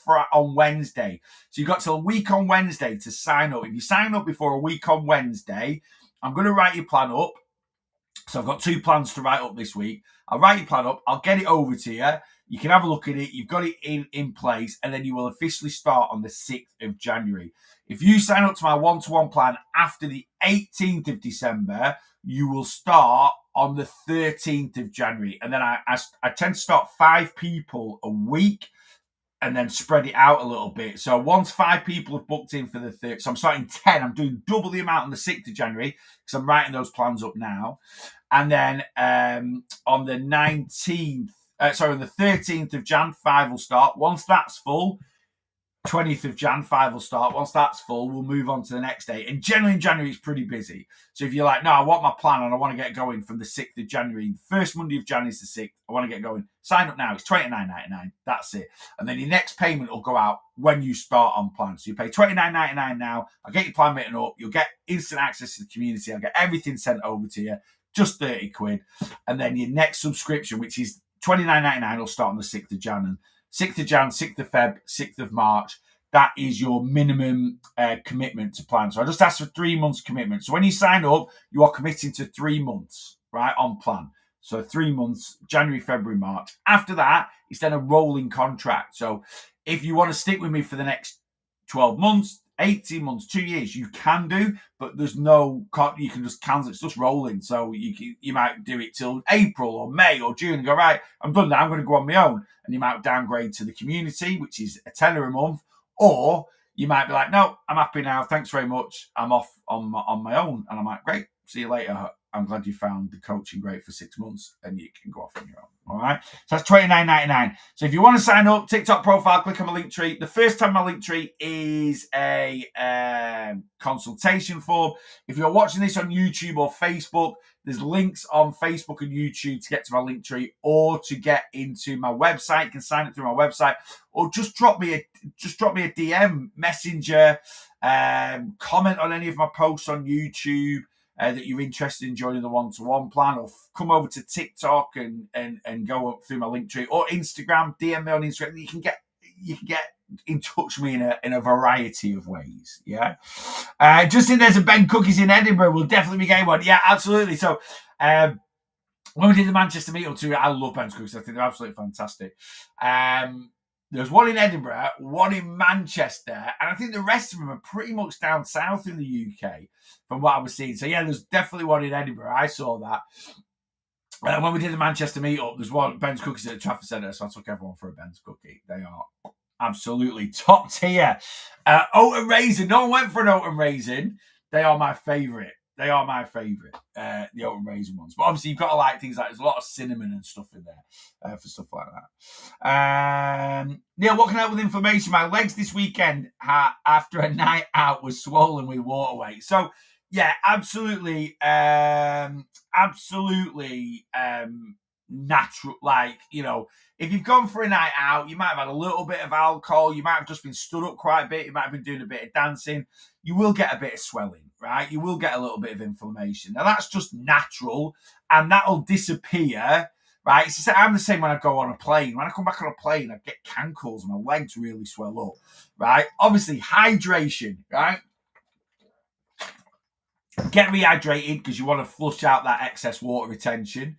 Wednesday. So you've got till a week on Wednesday to sign up. If you sign up before a week on Wednesday, I'm going to write your plan up. So I've got 2 plans to write up this week. I'll write your plan up. I'll get it over to you. You can have a look at it. You've got it in place, and then you will officially start on the 6th of January. If you sign up to my one-to-one plan after the 18th of December, you will start on the 13th of January. And then I tend to start 5 people a week and then spread it out a little bit. So once 5 people have booked in for the 3rd, so I'm starting 10. I'm doing double the amount on the 6th of January because I'm writing those plans up now. And then on the 19th, on the 13th of Jan, 5 will start. Once that's full, 20th of Jan, 5 will start. Once that's full, we'll move on to the next day. And generally in January, it's pretty busy. So if you're like, no, I want my plan and I want to get going from the 6th of January. The first Monday of Jan is the 6th. I want to get going. Sign up now. It's $29.99. That's it. And then your next payment will go out when you start on plan. So you pay $29.99 now. I'll get your plan written up. You'll get instant access to the community. I'll get everything sent over to you. Just £30. And then your next subscription, which is $29.99, will start on the 6th of Jan. And 6th of Jan, 6th of Feb, 6th of March. That is your minimum commitment to plan. So I just asked for 3 months commitment. So when you sign up, you are committing to 3 months, right, on plan. So 3 months, January, February, March. After that, it's then a rolling contract. So if you want to stick with me for the next 12 months, 18 months, 2 years, you can do, but there's no, you can just cancel. It's just rolling. So you might do it till April or May or June and go, right, I'm done now. I'm going to go on my own. And you might downgrade to the community, which is £10 a month. Or you might be like, no, I'm happy now. Thanks very much. I'm off on my own. And I'm like, great. See you later. I'm glad you found the coaching great for 6 months and you can go off on your own. All right. So that's $29.99. So if you want to sign up, TikTok profile, click on my link tree. The first time my link tree is a consultation form. If you're watching this on YouTube or Facebook, there's links on Facebook and YouTube to get to my link tree or to get into my website. You can sign up through my website or just drop me a DM, Messenger, comment on any of my posts on YouTube. That you're interested in joining the one-to-one plan, or come over to TikTok and go up through my link tree, or Instagram, DM me on Instagram. You can get in touch with me in a variety of ways. Yeah. Justin, there's a Ben Cookies in Edinburgh. We'll definitely be getting one. Yeah, absolutely. So when we did the Manchester meetup too, I love Ben's Cookies. I think they're absolutely fantastic. There's one in Edinburgh, one in Manchester, and I think the rest of them are pretty much down south in the UK from what I was seeing. So, there's definitely one in Edinburgh. I saw that. When we did the Manchester meetup, there's one, Ben's Cookies at the Trafford Centre, so I took everyone for a Ben's Cookie. They are absolutely top tier. Oat and Raisin. No one went for an Oat and Raisin. They are my favourite. They are my favourite, the oat raisin ones. But obviously, you've got to like things like there's a lot of cinnamon and stuff in there for stuff like that. Neil, what can help with inflammation? My legs this weekend after a night out was swollen with water weight. So, yeah, absolutely, natural. Like, if you've gone for a night out, you might have had a little bit of alcohol, you might have just been stood up quite a bit, you might have been doing a bit of dancing, you will get a bit of swelling, right? You will get a little bit of inflammation. Now, that's just natural, and that'll disappear, right? I'm the same when I go on a plane. When I come back on a plane, I get cankles, and my legs really swell up, right? Obviously, hydration, right? Get rehydrated because you want to flush out that excess water retention.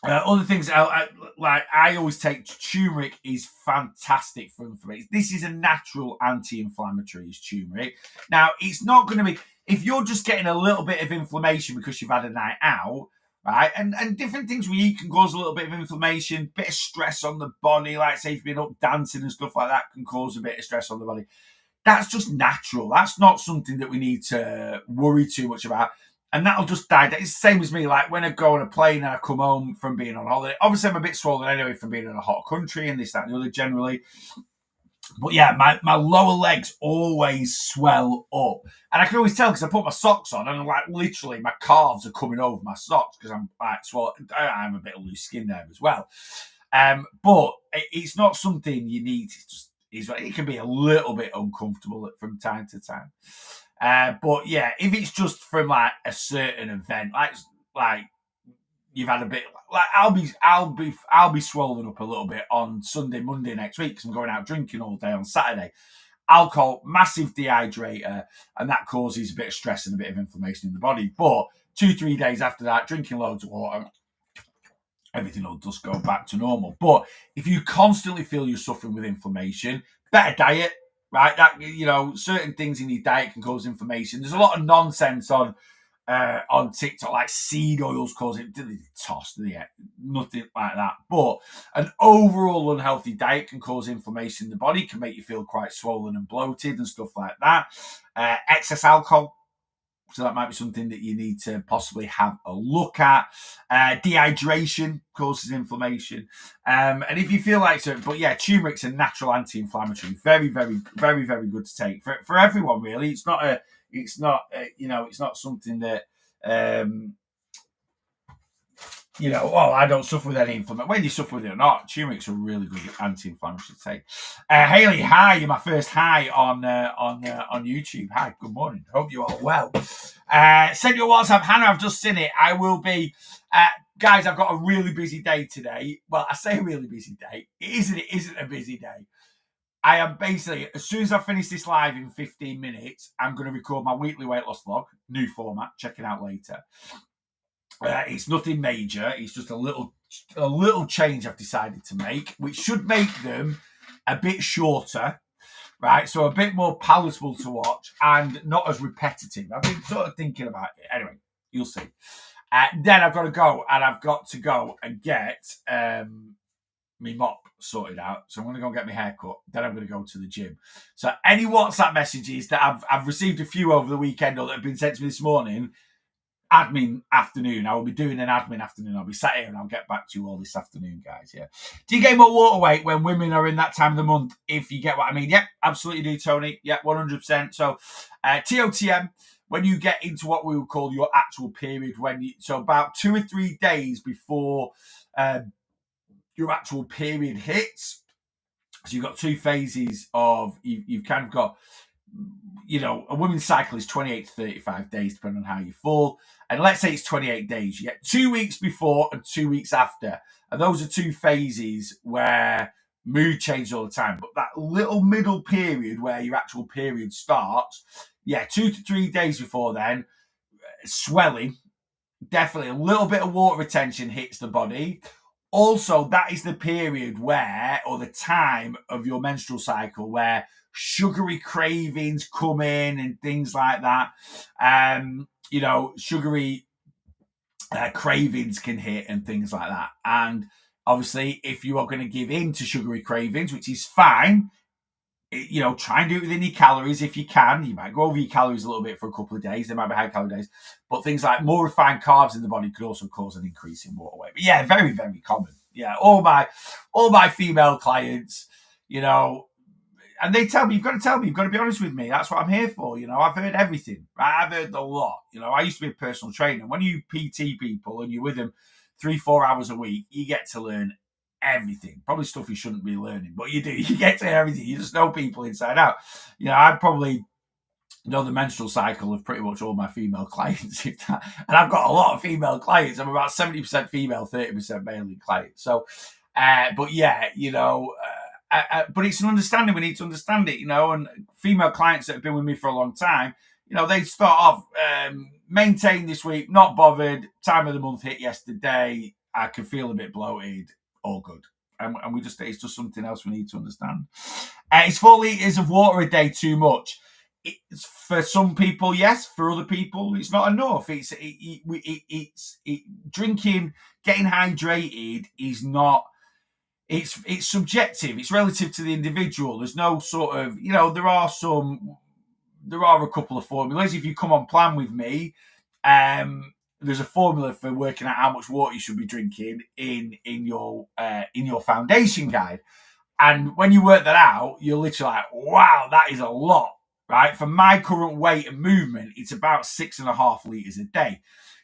Other things, like I always take turmeric is fantastic for inflammation. This is a natural anti-inflammatory, is turmeric. Now, it's not going to be, if you're just getting a little bit of inflammation because you've had a night out, right? And different things we eat can cause a little bit of inflammation, bit of stress on the body. Like, say, if you've been up dancing and stuff like that, can cause a bit of stress on the body. That's just natural. That's not something that we need to worry too much about. And that'll just die. It's the same as me. Like when I go on a plane and I come home from being on holiday, obviously I'm a bit swollen anyway from being in a hot country and this, that, and the other generally. But yeah, my lower legs always swell up. And I can always tell because I put my socks on and like literally my calves are coming over my socks because I'm like swollen. I have a bit of loose skin there as well. But it's not something you need. It can be a little bit uncomfortable from time to time. But yeah, if it's just from like a certain event, like you've had a bit, like I'll be swollen up a little bit on Sunday, Monday next week because I'm going out drinking all day on Saturday. Alcohol, massive dehydrator, and that causes a bit of stress and a bit of inflammation in the body. But 2-3 days after that, drinking loads of water, everything will just go back to normal. But if you constantly feel you're suffering with inflammation, better diet, right? That certain things in your diet can cause inflammation. There's a lot of nonsense on TikTok, like seed oils causing nothing like that. But an overall unhealthy diet can cause inflammation in the body, can make you feel quite swollen and bloated and stuff like that. Excess alcohol. So that might be something that you need to possibly have a look at. Dehydration causes inflammation. And if you feel like so, but yeah, turmeric's a natural anti-inflammatory. Very, very, very, very good to take for everyone, really. It's not something that, I don't suffer with any inflammation. Whether you suffer with it or not, turmeric's a really good anti-inflammatory to take. Haley, hi, you're my first hi on YouTube. Hi, good morning. Hope you are well. Send your WhatsApp, Hannah. I've just seen it. I will be, guys. I've got a really busy day today. Well, I say a really busy day. It isn't a busy day. I am basically, as soon as I finish this live in 15 minutes, I'm going to record my weekly weight loss vlog, new format. Check it out later. It's nothing major. It's just a little change I've decided to make, which should make them a bit shorter, right? So a bit more palatable to watch and not as repetitive. I've been sort of thinking about it. Anyway, you'll see. Then I've got to go and get me mop sorted out. So I'm going to go and get my hair cut. Then I'm going to go to the gym. So any WhatsApp messages that I've received a few over the weekend or that have been sent to me this morning, admin afternoon. I will be doing an admin afternoon. I'll be sat here and I'll get back to you all this afternoon, guys. Yeah. Do you gain more water weight when women are in that time of the month? If you get what I mean. Yep, absolutely do, Tony. Yep, 100%. So TOTM, when you get into what we would call your actual period, so about 2 or 3 days before your actual period hits. So you've got 2 phases of, you've kind of got, a woman's cycle is 28 to 35 days, depending on how you fall. And let's say it's 28 days. You get 2 weeks before and 2 weeks after. And those are 2 phases where mood changes all the time. But that little middle period where your actual period starts, 2 to 3 days before then, swelling, definitely a little bit of water retention hits the body. Also, that is the period where, or the time of your menstrual cycle where sugary cravings come in and things like that. Sugary cravings can hit and things like that. And obviously, if you are going to give in to sugary cravings, which is fine, try and do it within your calories if you can. You might go over your calories a little bit for a couple of days. There might be high calorie days, but things like more refined carbs in the body could also cause an increase in water weight. But yeah, very, very common. Yeah, all my female clients, and they tell me, you've got to tell me, you've got to be honest with me. That's what I'm here for. I've heard everything. Right? I've heard a lot. I used to be a personal trainer. When you PT people and you're with them 3-4 hours a week, you get to learn everything. Probably stuff you shouldn't be learning, but you do. You get to everything. You just know people inside out. I probably know the menstrual cycle of pretty much all my female clients. And I've got a lot of female clients. I'm about 70% female, 30% male clients. So, but yeah, but it's an understanding. We need to understand it, and female clients that have been with me for a long time, they start off, maintain this week, not bothered, time of the month hit yesterday, I can feel a bit bloated, all good. And it's just something else we need to understand. Is 4 litres of water a day too much? It's for some people, yes. For other people, it's not enough. It's drinking, getting hydrated is not. It's subjective. It's relative to the individual. There's no sort of, there are a couple of formulas. If you come on plan with me, there's a formula for working out how much water you should be drinking in your foundation guide. And when you work that out, you're literally like, wow, that is a lot, right? For my current weight and movement, it's about 6.5 litres a day.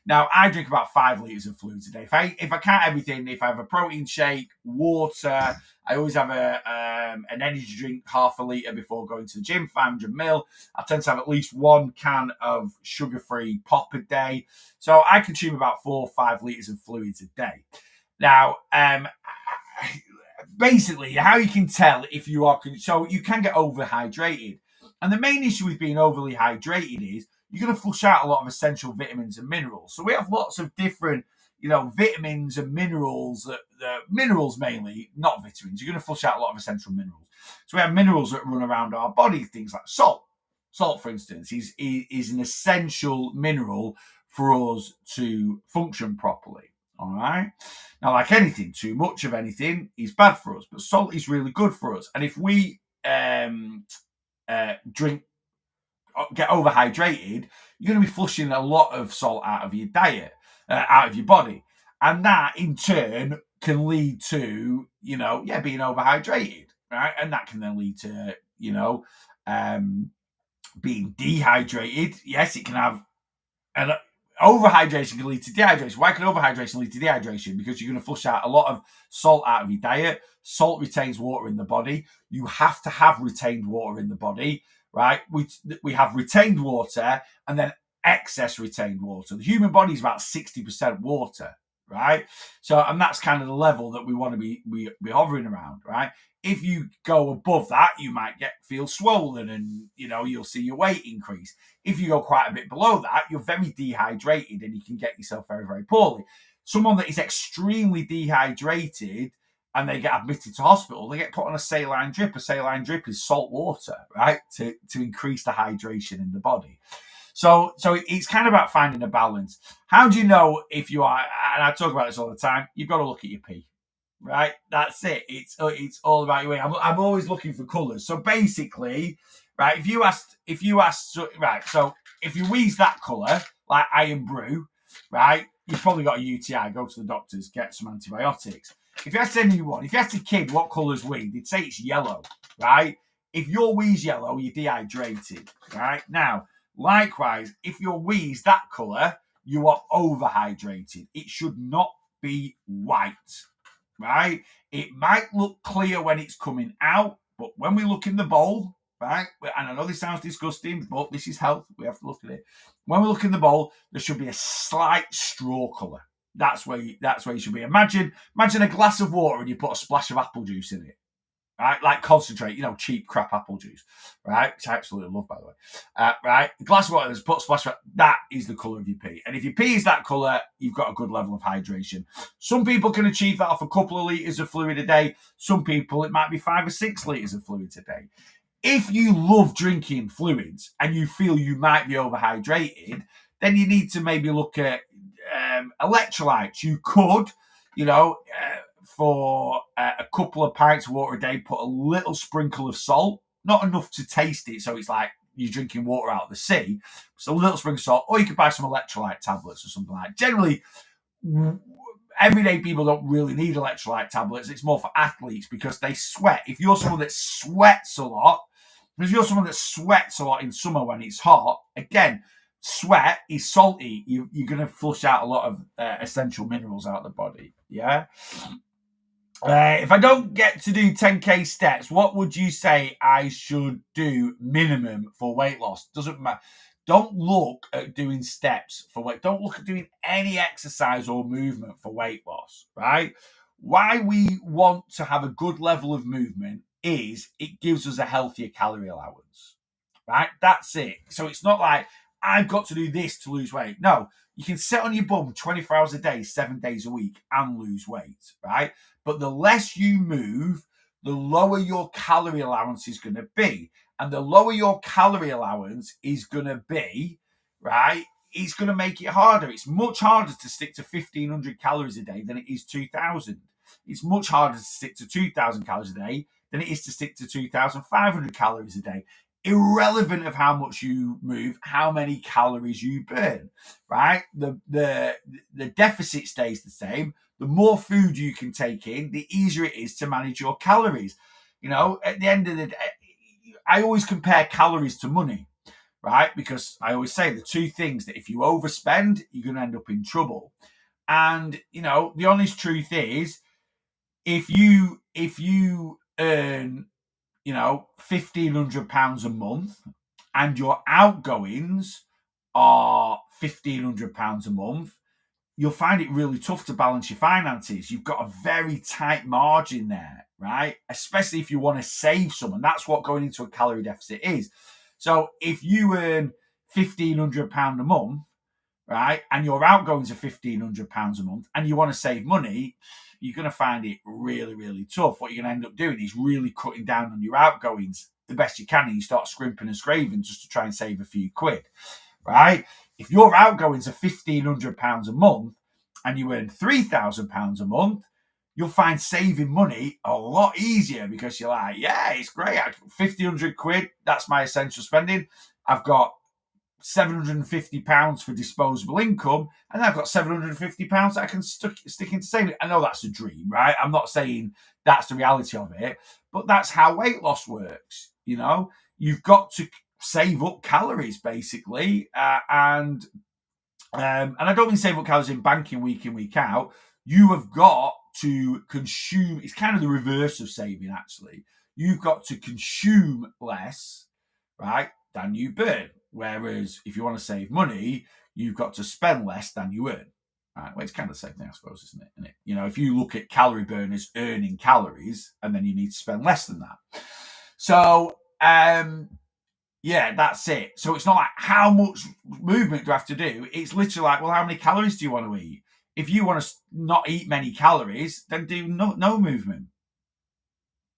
Now, I drink about 5 litres of fluids a day. If I count everything, if I have a protein shake, water, I always have an energy drink, 0.5 litre before going to the gym, 500 ml. I tend to have at least 1 can of sugar-free pop a day. So I consume about 4 or 5 litres of fluids a day. Now, basically, how you can tell if you are, so you can get overhydrated. And the main issue with being overly hydrated is you're going to flush out a lot of essential vitamins and minerals. So we have lots of different, vitamins and minerals, minerals mainly, not vitamins. You're going to flush out a lot of essential minerals. So we have minerals that run around our body, things like salt. Salt, for instance, is an essential mineral for us to function properly. All right. Now, like anything, too much of anything is bad for us, but salt is really good for us. And if we get overhydrated, you're going to be flushing a lot of salt out of your diet, out of your body. And that in turn can lead to, being overhydrated, right? And that can then lead to, being dehydrated. Yes, it can have, and overhydration can lead to dehydration. Why can overhydration lead to dehydration? Because you're going to flush out a lot of salt out of your diet. Salt retains water in the body. You have to have retained water in the body, right? We have retained water and then excess retained water. The human body is about 60% water, right? So, and that's kind of the level that we want to be hovering around, right? If you go above that, you might feel swollen and, you'll see your weight increase. If you go quite a bit below that, you're very dehydrated and you can get yourself very, very poorly. Someone that is extremely dehydrated and they get admitted to hospital, they get put on a saline drip. A saline drip is salt water, right? To increase the hydration in the body. So it's kind of about finding a balance. How do you know if you are, and I talk about this all the time, you've got to look at your pee. Right, that's it. It's all about your weight. I'm always looking for colours. So basically, right, if you asked, right, so if your wee's that colour, like iron brew, right, you've probably got a UTI. Go to the doctors, get some antibiotics. If you asked anyone, if you asked a kid what colour's wee, they'd say it's yellow, right? If your wee's yellow, you're dehydrated, right? Now, likewise, if your wee's that colour, you are overhydrated. It should not be white. Right? It might look clear when it's coming out, but when we look in the bowl, right? And I know this sounds disgusting, but this is health. We have to look at it. When we look in the bowl, there should be a slight straw colour. That's where you should be. Imagine a glass of water and you put a splash of apple juice in it. Right, like concentrate, cheap crap apple juice, right? Which I absolutely love, by the way. Right, a glass of water, there's put a splash of that is the colour of your pee. And if your pee is that colour, you've got a good level of hydration. Some people can achieve that off a couple of litres of fluid a day. Some people, it might be 5 or 6 litres of fluids a day. If you love drinking fluids and you feel you might be overhydrated, then you need to maybe look at electrolytes. You could, for a couple of pints of water a day, put a little sprinkle of salt, not enough to taste it, so it's like you're drinking water out of the sea. So a little spring salt, or you could buy some electrolyte tablets or something like that. Generally, everyday people don't really need electrolyte tablets. It's more for athletes because they sweat. If you're someone that sweats a lot, in summer when it's hot, again, sweat is salty. You're going to flush out a lot of essential minerals out of the body. Yeah. If I don't get to do 10k steps, what would you say I should do minimum for weight loss? Doesn't matter. Don't look at doing steps for weight. Don't look at doing any exercise or movement for weight loss, right? Why we want to have a good level of movement is it gives us a healthier calorie allowance, right? That's it. So it's not like I've got to do this to lose weight. No, you can sit on your bum 24 hours a day, 7 days a week and lose weight, right? But the less you move, the lower your calorie allowance is going to be. And the lower your calorie allowance is going to be, right, it's going to make it harder. It's much harder to stick to 1,500 calories a day than it is 2,000. It's much harder to stick to 2,000 calories a day than it is to stick to 2,500 calories a day. Irrelevant of how much you move, how many calories you burn, right? The deficit stays the same. The more food you can take in, the easier it is to manage your calories. You know, at the end of the day, I always compare calories to money, right? Because I always say the two things that if you overspend, you're going to end up in trouble. And, you know, the honest truth is, if you earn, you know, £1,500 a month and your outgoings are £1,500 a month, you'll find it really tough to balance your finances. You've got a very tight margin there, right? Especially if you want to save some. And that's what going into a calorie deficit is. So if you earn £1,500 a month, right, and your outgoings are £1,500 a month and you want to save money, you're going to find it really, really tough. What you're going to end up doing is really cutting down on your outgoings the best you can, and you start scrimping and scraping just to try and save a few quid, right? If your outgoings are £1,500 a month and you earn £3,000 a month, you'll find saving money a lot easier because you're like, yeah, it's great. 1,500 quid, that's my essential spending. I've got £750 for disposable income, and I've got £750 that I can stick into saving. I know that's a dream, right? I'm not saying that's the reality of it, but that's how weight loss works. You know, you've got to save up calories basically, and I don't mean save up calories in banking week in, week out. You have got to consume. It's kind of the reverse of saving, actually. You've got to consume less, right, than you burn. Whereas if you want to save money, you've got to spend less than you earn. Right? Well, it's kind of the same thing, I suppose, isn't it? You know, if you look at calorie burn as earning calories, and then you need to spend less than that. So, yeah, that's it. So it's not like how much movement do I have to do? It's literally like, well, how many calories do you want to eat? If you want to not eat many calories, then do no movement,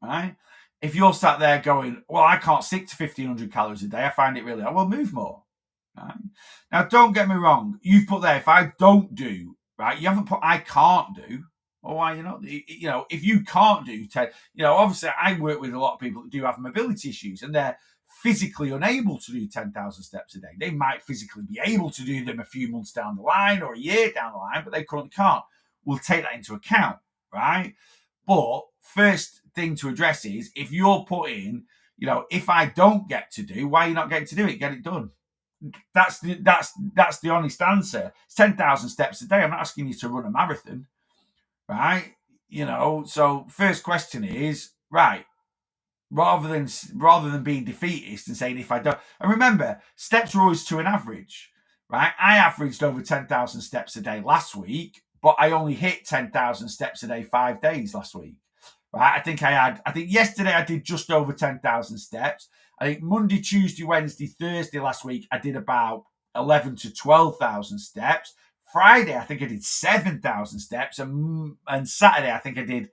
right? If you're sat there going, well, I can't stick to 1,500 calories a day, I find it really hard. Well, move more. Right? Now, don't get me wrong. You've put there, if I don't do, right? You haven't put I can't do. Well, why you not? You know, if you can't do 10, you know, obviously I work with a lot of people that do have mobility issues and they're physically unable to do 10,000 steps a day. They might physically be able to do them a few months down the line or a year down the line, but they currently can't. We'll take that into account, right? But first thing to address is if you're putting, you know, if I don't get to do, why are you not getting to do it? Get it done. That's the honest answer. It's 10,000 steps a day. I'm not asking you to run a marathon, right? You know, so first question is, right, rather than being defeatist and saying if I don't, and remember, steps are always to an average, right? I averaged over 10,000 steps a day last week, but I only hit 10,000 steps a day 5 days last week, right? I think yesterday I did just over 10,000 steps. I think Monday, Tuesday, Wednesday, Thursday last week, I did about 11 to 12,000 steps. Friday, I think I did 7,000 steps. And Saturday, I think I did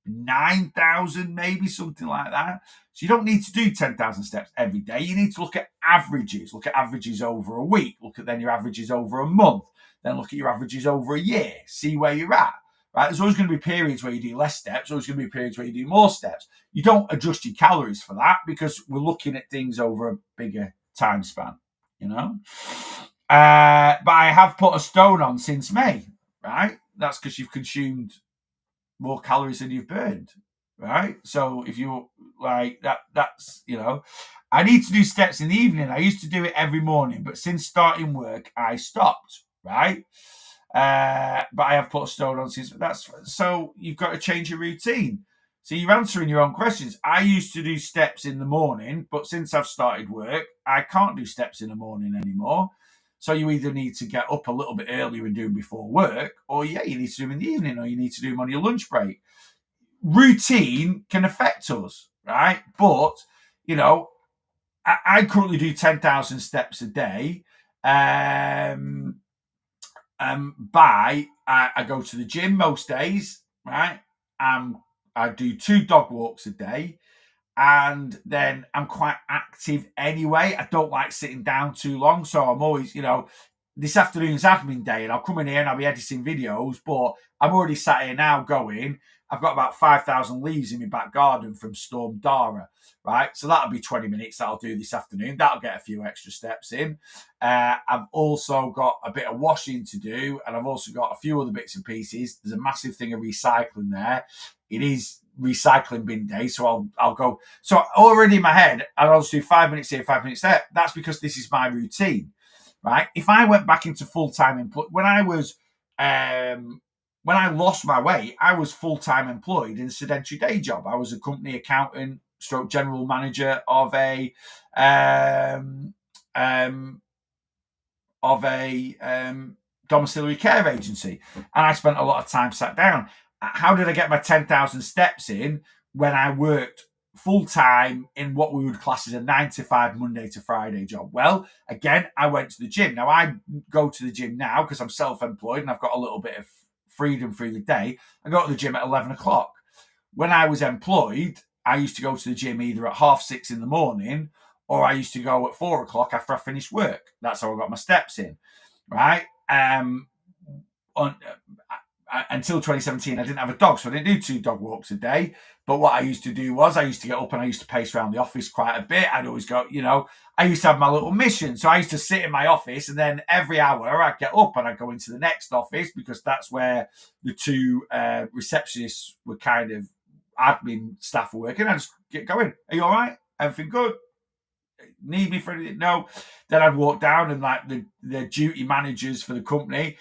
9,000, maybe something like that. So you don't need to do 10,000 steps every day. You need to look at averages. Look at averages over a week. Look at then your averages over a month. Then look at your averages over a year. See where you're at. right? There's always going to be periods where you do less steps, always going to be periods where you do more steps. You don't adjust your calories for that because we're looking at things over a bigger time span, you know? But I have put a stone on since May, right? That's because you've consumed more calories than you've burned, right? So if you like that, that's, you know, I need to do steps in the evening. I used to do it every morning, but since starting work, I stopped, right? But I have put a stone on since that's so you've got to change your routine. So you're answering your own questions. I used to do steps in the morning, but since I've started work, I can't do steps in the morning anymore. So you either need to get up a little bit earlier and do them before work, or yeah, you need to do them in the evening, or you need to do them on your lunch break. Routine can affect us, right? But you know, I currently do 10,000 steps a day. I go to the gym most days, right? I do 2 dog walks a day, and then I'm quite active anyway. I don't like sitting down too long, so I'm always, you know, this afternoon's admin day, and I'll come in here and I'll be editing videos, but I'm already sat here now going. I've got about 5,000 leaves in my back garden from Storm Dara, right? So that'll be 20 minutes that I'll do this afternoon. That'll get a few extra steps in. I've also got a bit of washing to do, and I've also got a few other bits and pieces. There's a massive thing of recycling there. It is recycling bin day, so I'll go. So already in my head, I'll just do 5 minutes here, 5 minutes there. That's because this is my routine, right? If I went back into full-time employment, when I lost my weight, I was full-time employed in a sedentary day job. I was a company accountant, stroke general manager of a domiciliary care agency, and I spent a lot of time sat down. How did I get my 10,000 steps in when I worked full time in what we would class as a 9 to 5 Monday to Friday job? Well, again, I went to the gym. Now I go to the gym now because I'm self-employed and I've got a little bit of freedom through the day. I go to the gym at 11 o'clock. When I was employed, I used to go to the gym either at 6:30 in the morning, or I used to go at 4 o'clock after I finished work. That's how I got my steps in, right? Until 2017, I didn't have a dog, so I didn't do 2 dog walks a day. But what I used to do was I used to get up and I used to pace around the office quite a bit. I'd always go, you know, I used to have my little mission. So I used to sit in my office, and then every hour I'd get up and I'd go into the next office because that's where the 2 receptionists were kind of admin staff were working. I just get going. Are you all right? Everything good? Need me for anything? No. Then I'd walk down, and like the duty managers for the company,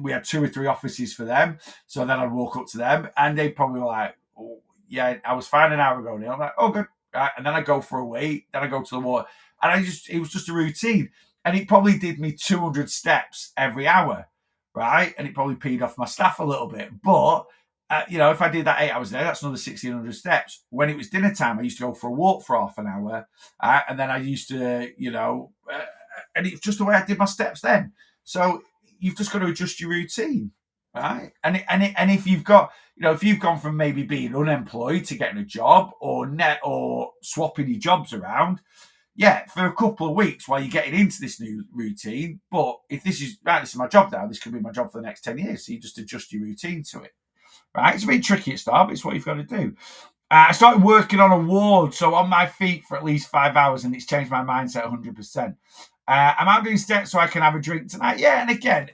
we had 2 or 3 offices for them. So then I'd walk up to them, and they probably were like, oh, yeah, I was fine an hour ago, Neil. I'm like, oh, good. Right. And then I go for a wait. Then I go to the water, and it was just a routine, and it probably did me 200 steps every hour, right? And it probably peed off my staff a little bit, but you know, if I did that 8 hours a day, that's another 1,600 steps. When it was dinner time, I used to go for a walk for half an hour. And then I used to, you know, and it's just the way I did my steps then. So you've just got to adjust your routine, right? And if you've got, you know, if you've gone from maybe being unemployed to getting a job or swapping your jobs around, yeah, for a couple of weeks while you're getting into this new routine. But if this is my job now, this could be my job for the next 10 years. So you just adjust your routine to it. Right, it's a bit tricky at start, but it's what you've got to do. I started working on a ward, so on my feet for at least 5 hours, and it's changed my mindset 100%. I'm out doing steps so I can have a drink tonight. Yeah, and again,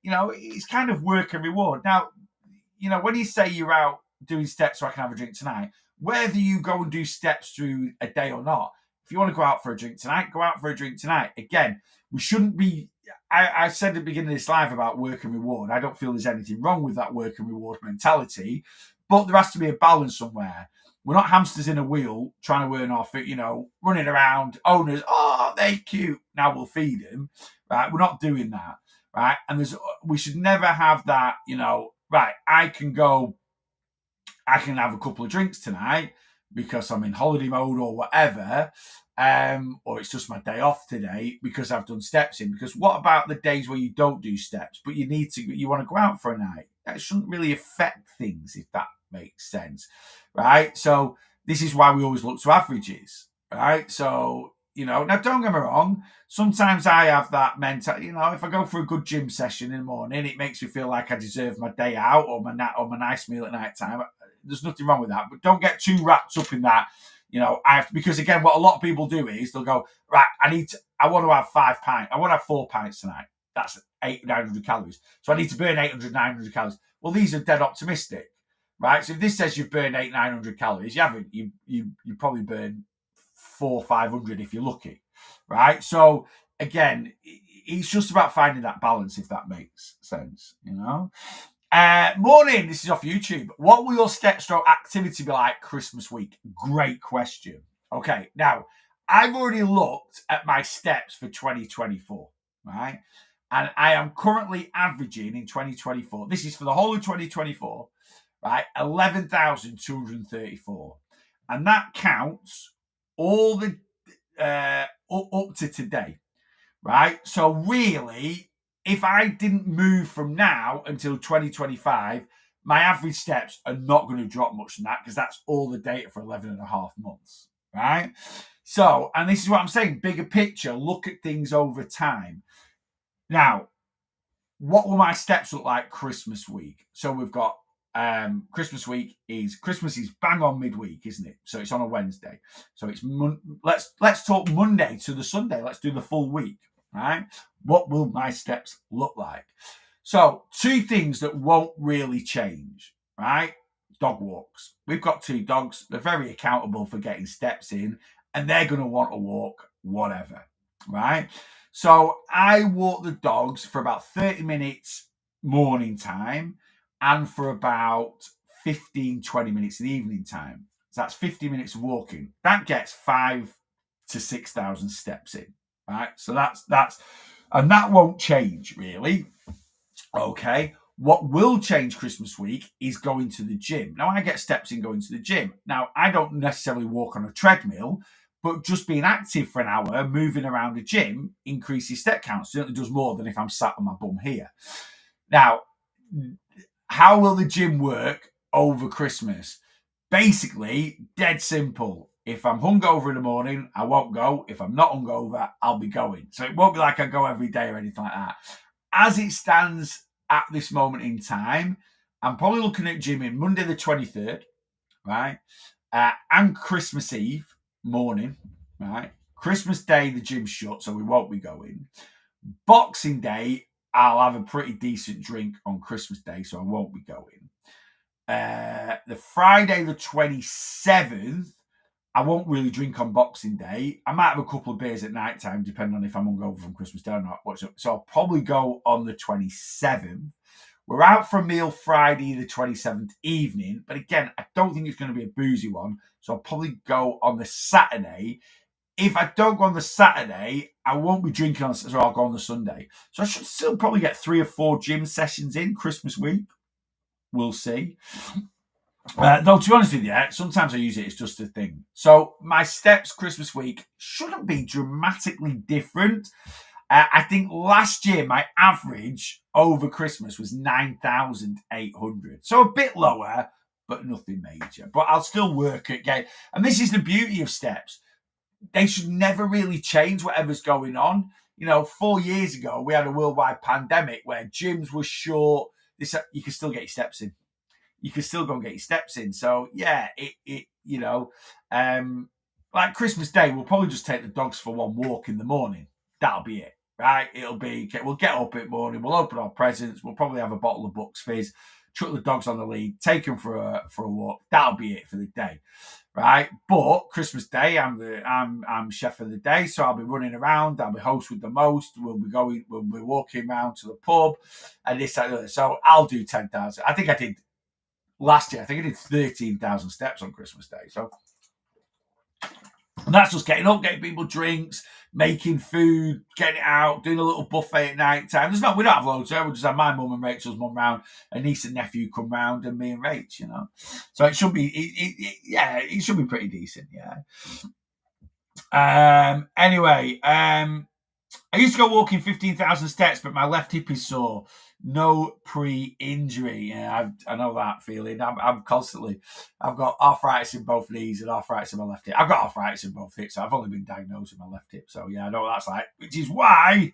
you know, it's kind of work and reward. Now, you know, when you say you're out doing steps so I can have a drink tonight, whether you go and do steps through a day or not, if you want to go out for a drink tonight, go out for a drink tonight. Again, we shouldn't be. I said at the beginning of this live about work and reward. I don't feel there's anything wrong with that work and reward mentality, but there has to be a balance somewhere. We're not hamsters in a wheel trying to earn our food, you know, running around. Owners, oh, they're cute. Now we'll feed them, right? We're not doing that, right? And we should never have that, you know, right? I can have a couple of drinks tonight because I'm in holiday mode or whatever, or it's just my day off today because I've done steps in. Because what about the days where you don't do steps, but you want to go out for a night? That shouldn't really affect things, if that makes sense, right? So this is why we always look to averages, right? So Now don't get me wrong. Sometimes I have that mental. If I go for a good gym session in the morning, it makes me feel like I deserve my day out or my nice meal at night time. There's nothing wrong with that, but don't get too wrapped up in that. I have to, because again, what a lot of people do is they'll go, right, I want to have 5 pints. I want to have 4 pints tonight. That's 900 calories. So I need to burn 800, 900 calories. Well, these are dead optimistic, right? So if this says you've burned 900 calories, you haven't. You probably burn 400-500 if you're lucky, right? So again, it's just about finding that balance, if that makes sense. Morning, this is off YouTube. What will your step stroke activity be like Christmas week? Great question. Okay, now I've already looked at my steps for 2024, right? And I am currently averaging in 2024, this is for the whole of 2024, right? 11,234. And that counts all the up to today, right? So really, if I didn't move from now until 2025, my average steps are not going to drop much from that, because that's all the data for 11 and a half months, right? So, and this is what I'm saying, bigger picture, look at things over time. Now, what will my steps look like Christmas week? So we've got Christmas is bang on midweek, isn't it? So it's on a Wednesday. So it's let's talk Monday to the Sunday. Let's do the full week, right? What will my steps look like? So 2 things that won't really change, right? Dog walks. We've got 2 dogs. They're very accountable for getting steps in, and they're going to want to walk whatever, right? So I walk the dogs for about 30 minutes morning time and for about 15-20 minutes in the evening time. So that's 50 minutes of walking. That gets 5,000 to 6,000 steps in, right? So that's and that won't change really. Okay. What will change Christmas week is going to the gym. Now, I get steps in going to the gym. Now, I don't necessarily walk on a treadmill, but just being active for an hour, moving around the gym, increases step count. Certainly does more than if I'm sat on my bum here. Now, how will the gym work over Christmas? Basically, dead simple. If I'm hungover in the morning, I won't go. If I'm not hungover, I'll be going. So it won't be like I go every day or anything like that. As it stands at this moment in time, I'm probably looking at gymming Monday the 23rd, right? And Christmas Eve morning, right? Christmas Day, the gym's shut, so we won't be going. Boxing Day, I'll have a pretty decent drink on Christmas Day, so I won't be going. The Friday the 27th, I won't really drink on Boxing Day. I might have a couple of beers at night time, depending on if I'm hungover from Christmas Day or not. So I'll probably go on the 27th. We're out for a meal Friday the 27th evening, but again, I don't think it's going to be a boozy one, so I'll probably go on the Saturday. If I don't go on the Saturday, I won't be drinking so I'll go on the Sunday. So I should still probably get 3 or 4 gym sessions in Christmas week. We'll see. Though, to be honest with you, sometimes I use it as just a thing. So my steps Christmas week shouldn't be dramatically different. I think last year my average over Christmas was 9,800. So a bit lower, but nothing major. But I'll still work at game. And this is the beauty of steps. They should never really change whatever's going on. 4 years ago, we had a worldwide pandemic where gyms were short. You can still get your steps in. You can still go and get your steps in. So, yeah, like Christmas Day, we'll probably just take the dogs for one walk in the morning. That'll be it, right? We'll get up in the morning, we'll open our presents, we'll probably have a bottle of Bucks Fizz, chuck the dogs on the lead, take them for a walk. That'll be it for the day, right? But Christmas Day, I'm chef of the day, so I'll be running around. I'll be host with the most. We'll be walking around to the pub, and this, that, and that. So I'll do 10,000. I think I did last year. I think I did 13,000 steps on Christmas Day. So and that's just getting up, getting people drinks, making food, getting it out, doing a little buffet at night time. We don't have loads there. We'll just have my mum and Rachel's mum round, a niece and nephew come round, and me and Rach, So it should be, it should be pretty decent, yeah. Anyway, I used to go walking 15,000 steps, but my left hip is sore. no pre-injury. Yeah, I know that feeling. I'm constantly, I've got arthritis in both knees and arthritis in my left hip. I've got arthritis in both hips, so I've only been diagnosed with my left hip. So yeah, I know what that's like, which is why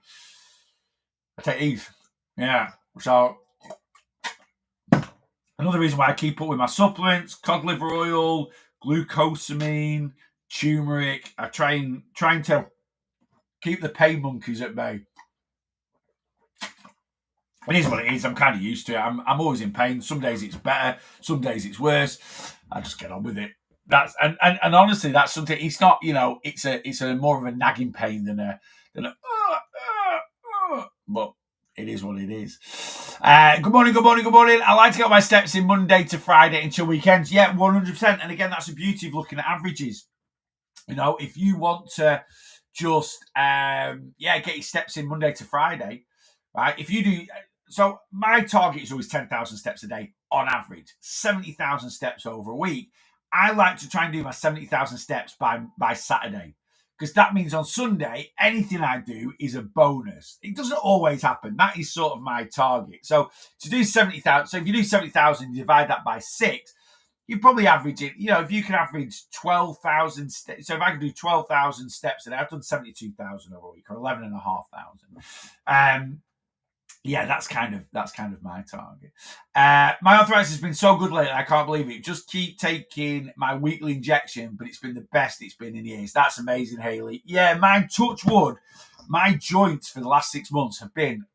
I take these. Yeah. So another reason why I keep up with my supplements: cod liver oil, glucosamine, turmeric. I trying to keep the pain monkeys at bay. It is what it is. I'm kind of used to it. I'm always in pain. Some days it's better. Some days it's worse. I just get on with it. That's and honestly, that's something. It's not, it's a more of a nagging pain than a but it is what it is. Good morning. I like to get my steps in Monday to Friday until weekends. Yeah, 100%. And again, that's the beauty of looking at averages. If you want to just get your steps in Monday to Friday, right? If you do, so my target is always 10,000 steps a day on average, 70,000 steps over a week. I like to try and do my 70,000 steps by Saturday, because that means on Sunday, anything I do is a bonus. It doesn't always happen. That is sort of my target. So to do 70,000, so if you do 70,000, you divide that by 6, you probably average it, if you can average 12,000 steps. So if I can do 12,000 steps a day, I've done 72,000 over a week, or 11,500. That's kind of my target. My arthritis has been so good lately, I can't believe it. Just keep taking my weekly injection, but it's been the best it's been in years. That's amazing, Haley. Yeah, mine, touch wood, my joints for the last 6 months have been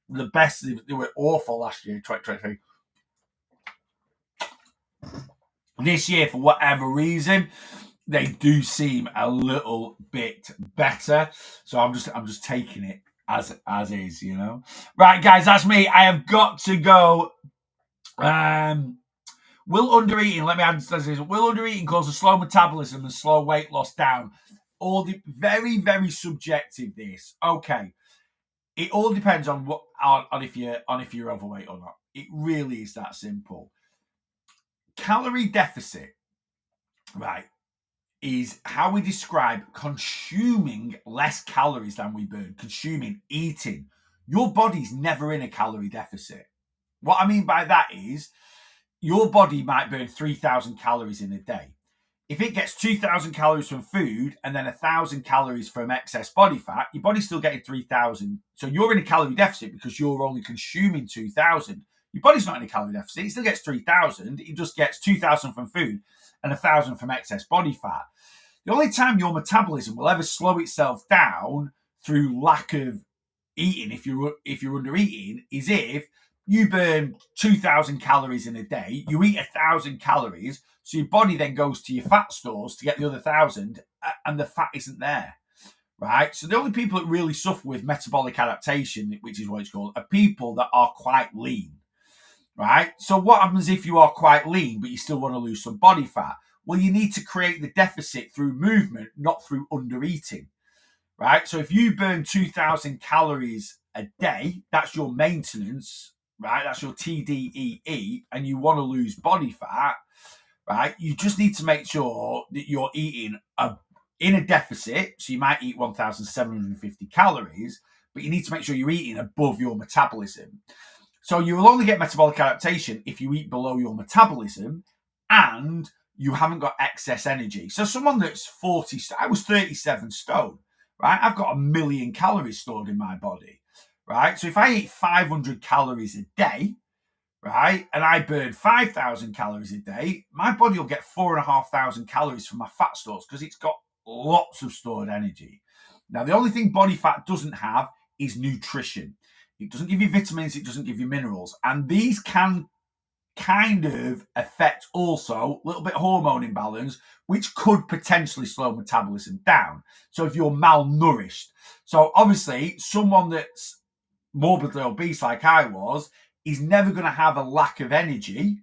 the best. They were awful last year, 2023. This year, for whatever reason, they do seem a little bit better. So I'm just taking it as is, Right, guys, that's me. I have got to go. Will undereating, let me answer this. Will undereating cause a slow metabolism and slow weight loss down? All the very, very subjective. This, okay. It all depends on if you're overweight or not. It really is that simple. Calorie deficit, right, is how we describe consuming less calories than we burn. Eating. Your body's never in a calorie deficit. What I mean by that is your body might burn 3,000 calories in a day. If it gets 2,000 calories from food and then 1,000 calories from excess body fat, your body's still getting 3,000. So you're in a calorie deficit because you're only consuming 2,000. Your body's not in a calorie deficit. It still gets 3,000. It just gets 2,000 from food and 1,000 from excess body fat. The only time your metabolism will ever slow itself down through lack of eating, if you're under eating, is if you burn 2,000 calories in a day, you eat 1,000 calories, so your body then goes to your fat stores to get the other 1,000, and the fat isn't there, right? So the only people that really suffer with metabolic adaptation, which is what it's called, are people that are quite lean, right? So what happens if you are quite lean, but you still want to lose some body fat? Well, you need to create the deficit through movement, not through under eating, right? So if you burn 2,000 calories a day, that's your maintenance, right? That's your TDEE, and you want to lose body fat, right? You just need to make sure that you're eating in a deficit. So you might eat 1,750 calories, but you need to make sure you're eating above your metabolism. So you will only get metabolic adaptation if you eat below your metabolism and you haven't got excess energy. So someone that's 40, I was 37 stone, right? I've got 1 million calories stored in my body, right? So if I eat 500 calories a day, right, and I burn 5,000 calories a day, my body will get 4,500 calories from my fat stores because it's got lots of stored energy. Now, the only thing body fat doesn't have is nutrition. It doesn't give you vitamins, it doesn't give you minerals. And these can kind of affect also a little bit of hormone imbalance, which could potentially slow metabolism down. So if you're malnourished. So obviously, someone that's morbidly obese like I was is never going to have a lack of energy,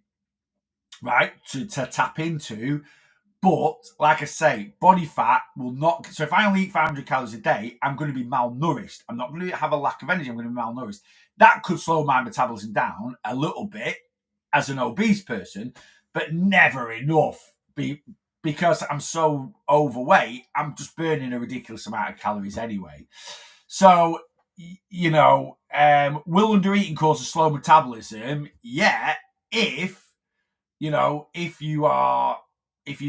right, to tap into. But like I say, body fat will not. So if I only eat 500 calories a day, I'm going to be malnourished. I'm not going to have a lack of energy. I'm going to be malnourished. That could slow my metabolism down a little bit as an obese person, but never enough. Because I'm so overweight, I'm just burning a ridiculous amount of calories anyway. So will under-eating cause a slow metabolism? Yeah, if if you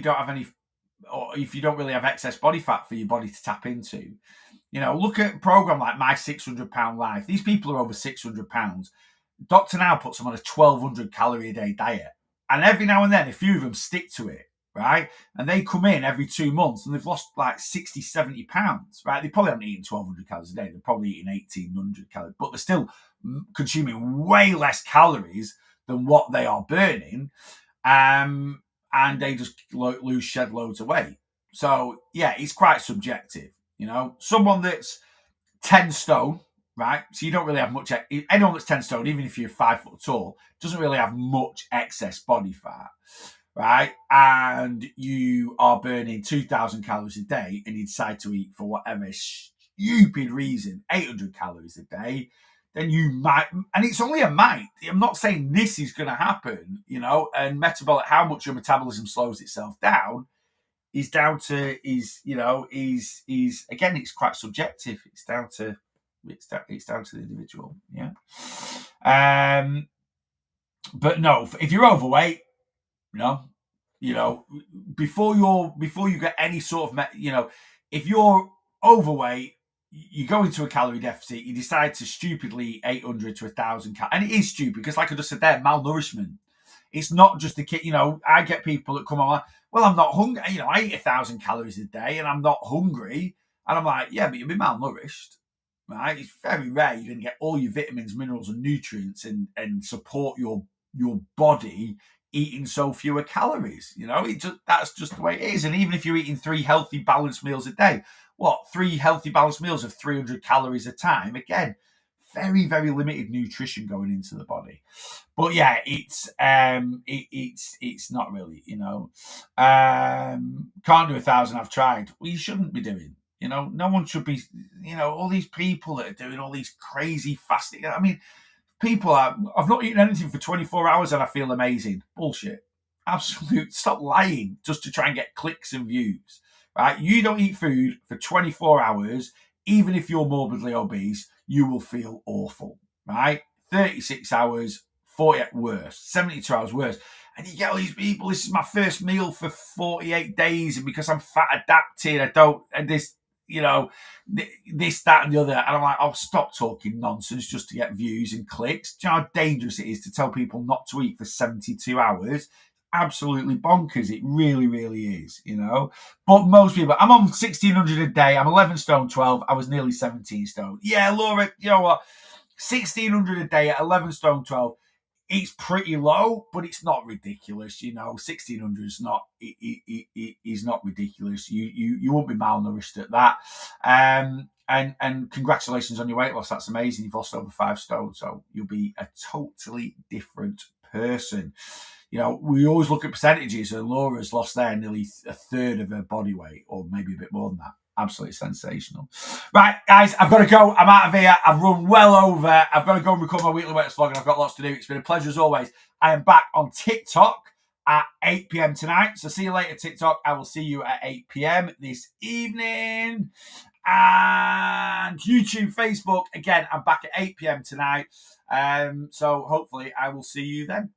don't have any, or if you don't really have excess body fat for your body to tap into. Look at a program like My 600 Pound Life. These people are over 600 pounds. Dr. Now puts them on a 1,200 calorie a day diet. And every now and then, a few of them stick to it, right? And they come in every 2 months and they've lost like 60, 70 pounds, right? They probably haven't eaten 1,200 calories a day. They're probably eating 1,800 calories, but they're still consuming way less calories than what they are burning. And they just shed loads of weight. So, yeah, it's quite subjective. Someone that's 10 stone, right? So you don't really have much. Anyone that's 10 stone, even if you're 5 foot tall, doesn't really have much excess body fat, right? And you are burning 2,000 calories a day and you decide to eat, for whatever stupid reason, 800 calories a day, then you might, and it's only a might. I'm not saying this is going to happen, and how much your metabolism slows itself down is down to again, it's quite subjective. It's down to the individual. Yeah. But no, if you're overweight, before you get any sort of if you're overweight, you go into a calorie deficit, you decide to stupidly eat 800 to 1,000 calories, and it is stupid because, like I just said there, malnourishment. It's not just a kid. I get people that come on like, well, I'm not hungry. I eat 1,000 calories a day and I'm not hungry. And I'm like, yeah, but you'll be malnourished, right? It's very rare you're going to get all your vitamins, minerals, and nutrients and support your body eating so fewer calories. That's just the way it is. And even if you're eating 3 healthy, balanced meals a day, 3 healthy, balanced meals of 300 calories a time? Again, very, very limited nutrition going into the body. But yeah, it's not really, can't do 1,000. I've tried. Well, you shouldn't be doing. No one should be. All these people that are doing all these crazy fasting. I mean, I've not eaten anything for 24 hours and I feel amazing. Bullshit. Absolute. Stop lying just to try and get clicks and views. Right? You don't eat food for 24 hours, even if you're morbidly obese, you will feel awful. Right? 36 hours. 48 worse, 72 hours worse. And you get all these people, this is my first meal for 48 days, and because I'm fat adapted, this, that, and the other. And I'm like, I'll stop talking nonsense just to get views and clicks. Do you know how dangerous it is to tell people not to eat for 72 hours? Absolutely bonkers. It really, really is, But most people, I'm on 1,600 a day. I'm 11 stone 12. I was nearly 17 stone. Yeah, Laura, you know what? 1,600 a day at 11 stone 12. It's pretty low, but it's not ridiculous. 1,600 is not. Is not ridiculous. You won't be malnourished at that. And congratulations on your weight loss. That's amazing. You've lost over 5 stone, so you'll be a totally different person. We always look at percentages, and Laura's lost there nearly a third of her body weight, or maybe a bit more than that. Absolutely sensational. Right, guys, I've got to go. I'm out of here. I've run well over. I've got to go and record my weekly weight loss vlog, and I've got lots to do. It's been a pleasure as always. I am back on TikTok at 8 p.m. tonight. So see you later, TikTok. I will see you at 8 p.m. this evening. And YouTube, Facebook, again, I'm back at 8 p.m. tonight. So hopefully I will see you then.